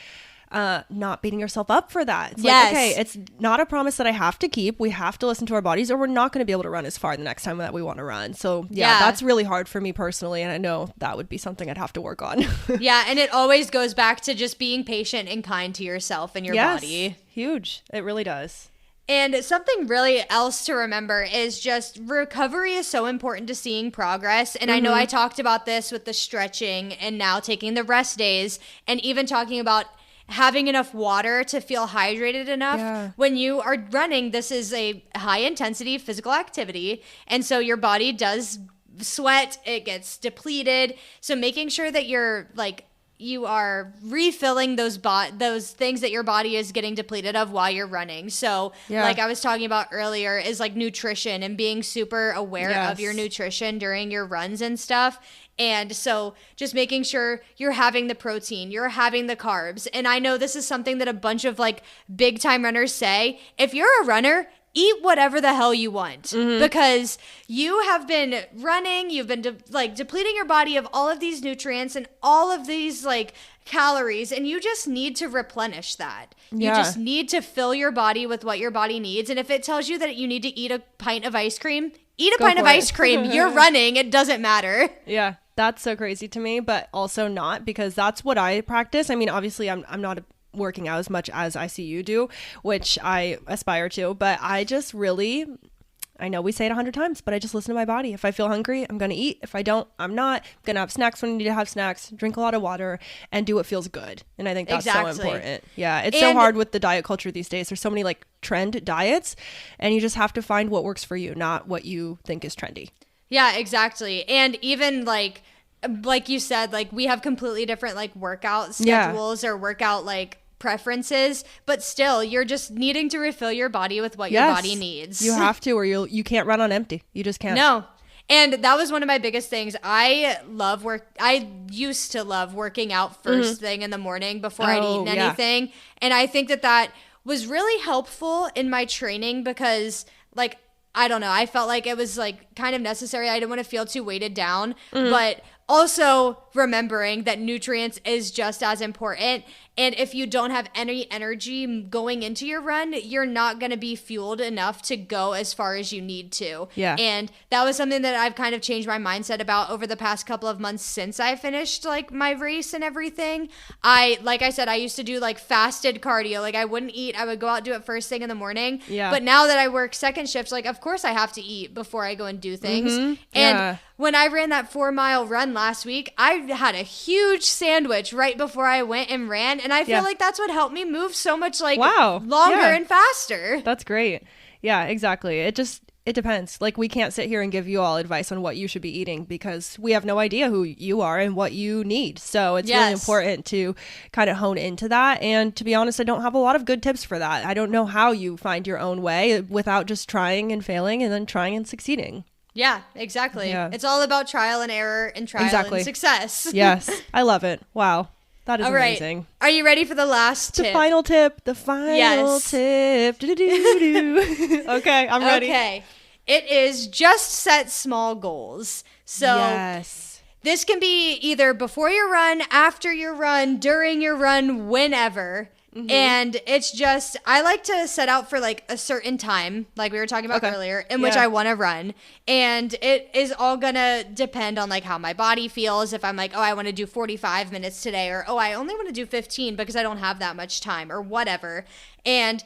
B: not beating yourself up for that. It's like, okay, it's not a promise that I have to keep. We have to listen to our bodies, or we're not going to be able to run as far the next time that we want to run. So that's really hard for me personally, and I know that would be something I'd have to work on.
A: And it always goes back to just being patient and kind to yourself and your body.
B: Huge. It really does.
A: And something really else to remember is just recovery is so important to seeing progress. And I know I talked about this with the stretching and now taking the rest days, and even talking about having enough water to feel hydrated enough. When you are running, this is a high intensity physical activity, and so your body does sweat, it gets depleted. So making sure that you're like you are refilling those things that your body is getting depleted of while you're running. So like I was talking about earlier is like nutrition and being super aware of your nutrition during your runs and stuff. And so just making sure you're having the protein, you're having the carbs. And I know this is something that a bunch of like big time runners say. If you're a runner, eat whatever the hell you want because you have been running, you've been depleting your body of all of these nutrients and all of these like calories, and you just need to replenish that. You just need to fill your body with what your body needs. And if it tells you that you need to eat a pint of ice cream, eat a pint of ice cream. You're running. It doesn't matter.
B: Yeah. That's so crazy to me, but also not, because that's what I practice. I mean, obviously I'm not working out as much as I see you do, which I aspire to, but I just really, I know we say it 100 times, but I just listen to my body. If I feel hungry, I'm going to eat. If I don't, I'm not. I'm going to have snacks when I need to have snacks, drink a lot of water, and do what feels good. And I think that's so important. Yeah. It's so hard with the diet culture these days. There's so many like trend diets, and you just have to find what works for you, not what you think is trendy. Yeah,
A: exactly. And even like you said, like we have completely different like workout schedules or workout like preferences, but still you're just needing to refill your body with what your body needs.
B: You have to, or you can't run on empty. You just can't.
A: No. And that was one of my biggest things. I used to love working out first thing in the morning before I'd eaten anything. And I think that was really helpful in my training because like, I don't know, I felt like it was like kind of necessary. I didn't want to feel too weighted down, but also remembering that nutrients is just as important. And if you don't have any energy going into your run, you're not going to be fueled enough to go as far as you need to.
B: Yeah.
A: And that was something that I've kind of changed my mindset about over the past couple of months since I finished like my race and everything. Like I said, I used to do like fasted cardio. Like I wouldn't eat. I would go out, do it first thing in the morning.
B: Yeah.
A: But now that I work second shift, like of course I have to eat before I go and do things. And when I ran that 4-mile run last week, I had a huge sandwich right before I went and ran. And I feel like that's what helped me move so much like longer and faster.
B: That's great. Yeah, exactly. It depends. Like we can't sit here and give you all advice on what you should be eating because we have no idea who you are and what you need. So it's really important to kind of hone into that. And to be honest, I don't have a lot of good tips for that. I don't know how you find your own way without just trying and failing and then trying and succeeding.
A: Yeah, exactly. Yeah. It's all about trial and error and trial and success.
B: Yes. I love it. Wow. That is amazing.
A: Are you ready for the last tip?
B: The final tip. The final tip. Okay, I'm ready.
A: Okay. It is just set small goals. So this can be either before your run, after your run, during your run, whenever. And it's just, I like to set out for like a certain time, like we were talking about earlier, in which I want to run. And it is all going to depend on like how my body feels. If I'm like, oh, I want to do 45 minutes today, or oh, I only want to do 15 because I don't have that much time or whatever. And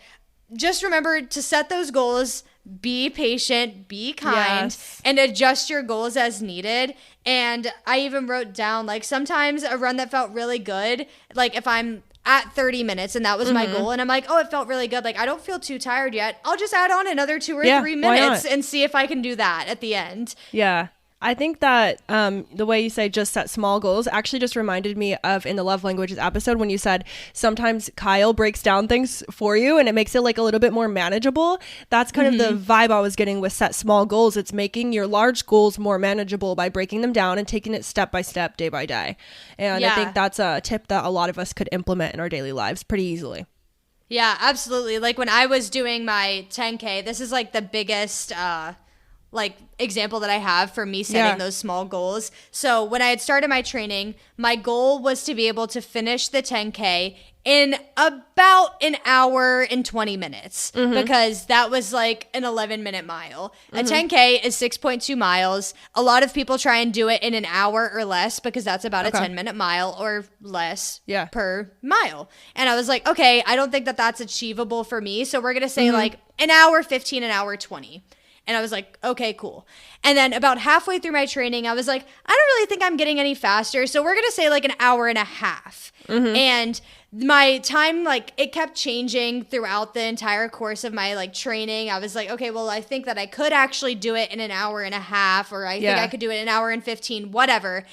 A: just remember to set those goals, be patient, be kind, and adjust your goals as needed. And I even wrote down like sometimes a run that felt really good, like if I'm at 30 minutes and that was my goal and I'm like, oh, it felt really good, like I don't feel too tired yet, I'll just add on another 2 or 3 minutes and see if I can do that at the end.
B: I think that the way you say just set small goals actually just reminded me of in the Love Languages episode when you said sometimes Kyle breaks down things for you and it makes it like a little bit more manageable. That's kind of the vibe I was getting with set small goals. It's making your large goals more manageable by breaking them down and taking it step by step, day by day. And I think that's a tip that a lot of us could implement in our daily lives pretty easily.
A: Yeah, absolutely. Like when I was doing my 10K, this is like the biggest like example that I have for me setting those small goals. So when I had started my training, my goal was to be able to finish the 10K in about an hour and 20 minutes because that was like an 11-minute mile. A 10K is 6.2 miles. A lot of people try and do it in an hour or less because that's about a 10-minute mile or less per mile. And I was like, okay, I don't think that that's achievable for me. So we're going to say like an hour 15, an hour 20. And I was like, okay, cool. And then about halfway through my training, I was like, I don't really think I'm getting any faster. So we're going to say like an hour and a half. And my time, like it kept changing throughout the entire course of my like training. I was like, okay, well, I think that I could actually do it in an hour and a half, or I think I could do it in an hour and 15, whatever.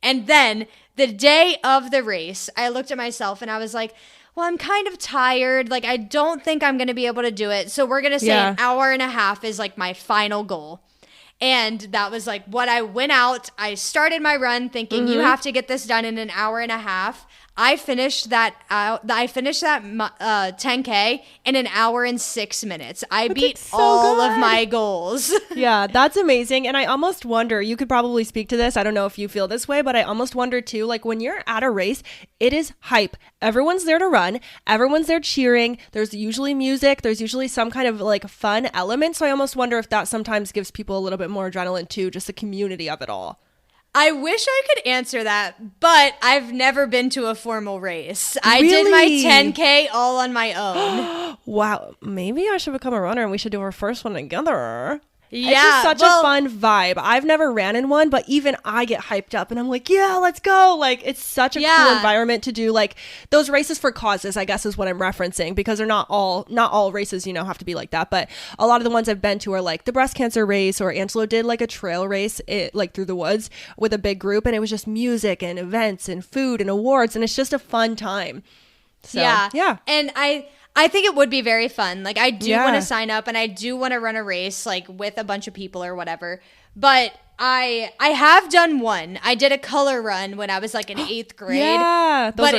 A: And then the day of the race, I looked at myself and I was like, well, I'm kind of tired. Like, I don't think I'm going to be able to do it. So we're going to say an hour and a half is like my final goal. And that was like what I went out. I started my run thinking you have to get this done in an hour and a half. I finished that 10K in an hour and 6 minutes. I beat all of my goals.
B: Yeah, that's amazing. And I almost wonder, you could probably speak to this. I don't know if you feel this way, but I almost wonder too, like when you're at a race, it is hype. Everyone's there to run. Everyone's there cheering. There's usually music. There's usually some kind of like fun element. So I almost wonder if that sometimes gives people a little bit more adrenaline too, just the community of it all.
A: I wish I could answer that, but I've never been to a formal race. I did my 10K all on my own.
B: Wow. Maybe I should become a runner and we should do our first one together.
A: Yeah.
B: It's just such a fun vibe. I've never ran in one, but even I get hyped up and I'm like, yeah, let's go. Like, it's such a cool environment to do like those races for causes, I guess is what I'm referencing, because they're not all races, have to be like that. But a lot of the ones I've been to are like the breast cancer race, or Angelo did like a trail race like through the woods with a big group. And it was just music and events and food and awards. And it's just a fun time. So, yeah.
A: And I think it would be very fun. Like, I do want to sign up and I do want to run a race like with a bunch of people or whatever. But I have done one. I did a color run when I was like in 8th grade.
B: Yeah,
A: but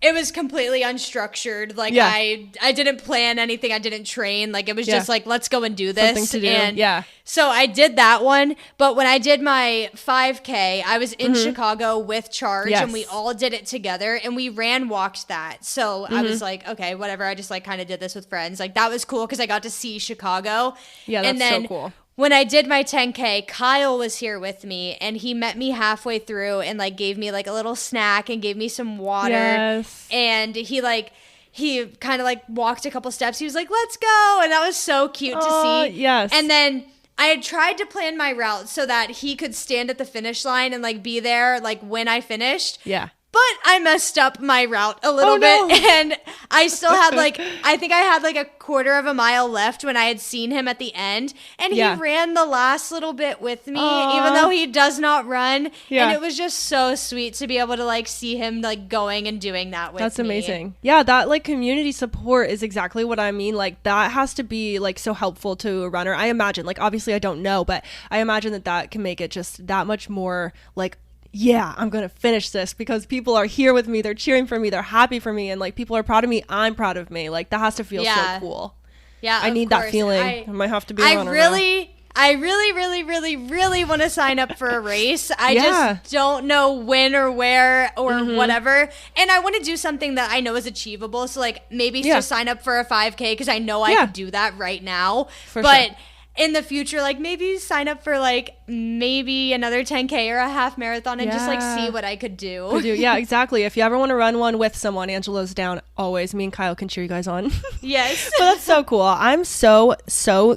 A: it was completely unstructured. Like I didn't plan anything. I didn't train. Like it was just like, let's go and do this.
B: Something to do.
A: And so I did that one. But when I did my 5K, I was in Chicago with Charge and we all did it together and we walked that. So I was like, okay, whatever. I just like kind of did this with friends. Like that was cool because I got to see Chicago.
B: Yeah, that's so cool.
A: When I did my 10K, Kyle was here with me and he met me halfway through and like gave me like a little snack and gave me some water.
B: Yes.
A: And he kind of like walked a couple steps. He was like, let's go. And that was so cute to see.
B: Yes.
A: And then I had tried to plan my route so that he could stand at the finish line and like be there like when I finished.
B: Yeah.
A: But I messed up my route a little bit and I still had like, I think I had like a quarter of a mile left when I had seen him at the end and he ran the last little bit with me, even though he does not run. Yeah. And it was just so sweet to be able to like see him like going and doing that with me.
B: That's amazing. Yeah, that like community support is exactly what I mean. Like that has to be like so helpful to a runner. I imagine, like obviously I don't know, but I imagine that can make it just that much more like, yeah, I'm going to finish this because people are here with me. They're cheering for me. They're happy for me. And like people are proud of me. I'm proud of me. Like that has to feel so cool.
A: Yeah.
B: I need that feeling. I might have to be a runner now.
A: I really want to sign up for a race. I just don't know when or where or whatever. And I want to do something that I know is achievable. So like maybe just sign up for a 5K because I know I could do that right now. But in the future, like maybe sign up for like maybe another 10K or a half marathon and just like see what I could do.
B: Yeah, exactly. If you ever want to run one with someone, Angelo's down always. Me and Kyle can cheer you guys on.
A: Yes.
B: But that's so cool. I'm so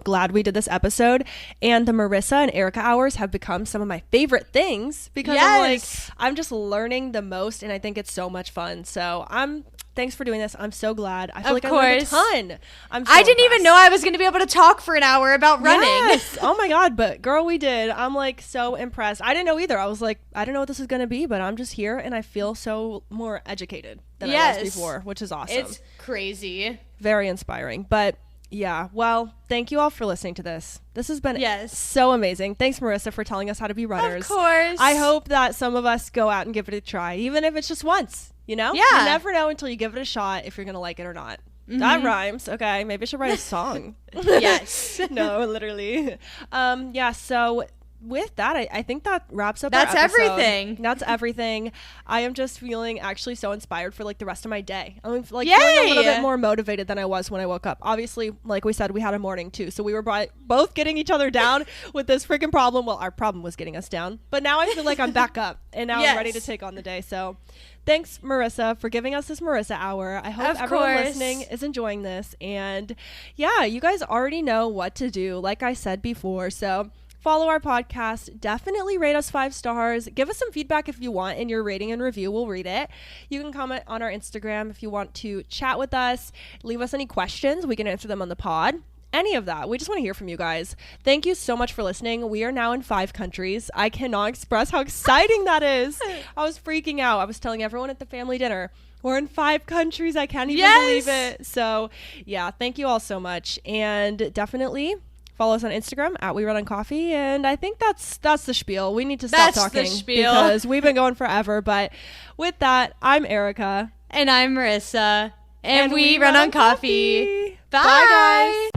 B: glad we did this episode. And the Marissa and Arika hours have become some of my favorite things because I'm just learning the most and I think it's so much fun. So thanks for doing this. I'm so glad. I feel like I learned a ton.
A: I didn't even know I was going to be able to talk for an hour about running.
B: Yes. Oh my God. But girl, we did. I'm like so impressed. I didn't know either. I was like, I don't know what this is going to be, but I'm just here and I feel so more educated than I was before, which is awesome.
A: It's crazy.
B: Very inspiring. But yeah, well, thank you all for listening to this. This has been so amazing. Thanks, Marissa, for telling us how to be runners.
A: Of course.
B: I hope that some of us go out and give it a try, even if it's just once. You know?
A: Yeah.
B: You never know until you give it a shot if you're going to like it or not. That rhymes. Okay. Maybe I should write a song.
A: Yes.
B: No, literally. So with that, I think that wraps up
A: That's
B: our episode.
A: everything.
B: That's everything. I am just feeling actually so inspired for like the rest of my day. I'm like feeling a little bit more motivated than I was when I woke up. Obviously, like we said, we had a morning too. So we were both getting each other down with this freaking problem. Well, our problem was getting us down. But now I feel like I'm back up and now I'm ready to take on the day. So thanks, Marissa, for giving us this Marissa hour. I hope everyone listening is enjoying this. And yeah, you guys already know what to do, like I said before. So follow our podcast. Definitely rate us 5 stars. Give us some feedback if you want in your rating and review. We'll read it. You can comment on our Instagram if you want to chat with us. Leave us any questions. We can answer them on the pod. any of that. We just want to hear from you guys. Thank you so much for listening. We are now in 5 countries. I cannot express how exciting that is. I was freaking out. I was telling everyone at the family dinner, we're in 5 countries. I can't even believe it. So yeah, thank you all so much. And definitely follow us on Instagram at We Run on Coffee. And I think that's the spiel. We need to stop talking because we've been going forever. But with that, I'm Arika.
A: And I'm Marissa. And we run on coffee. Bye.
B: Bye, guys.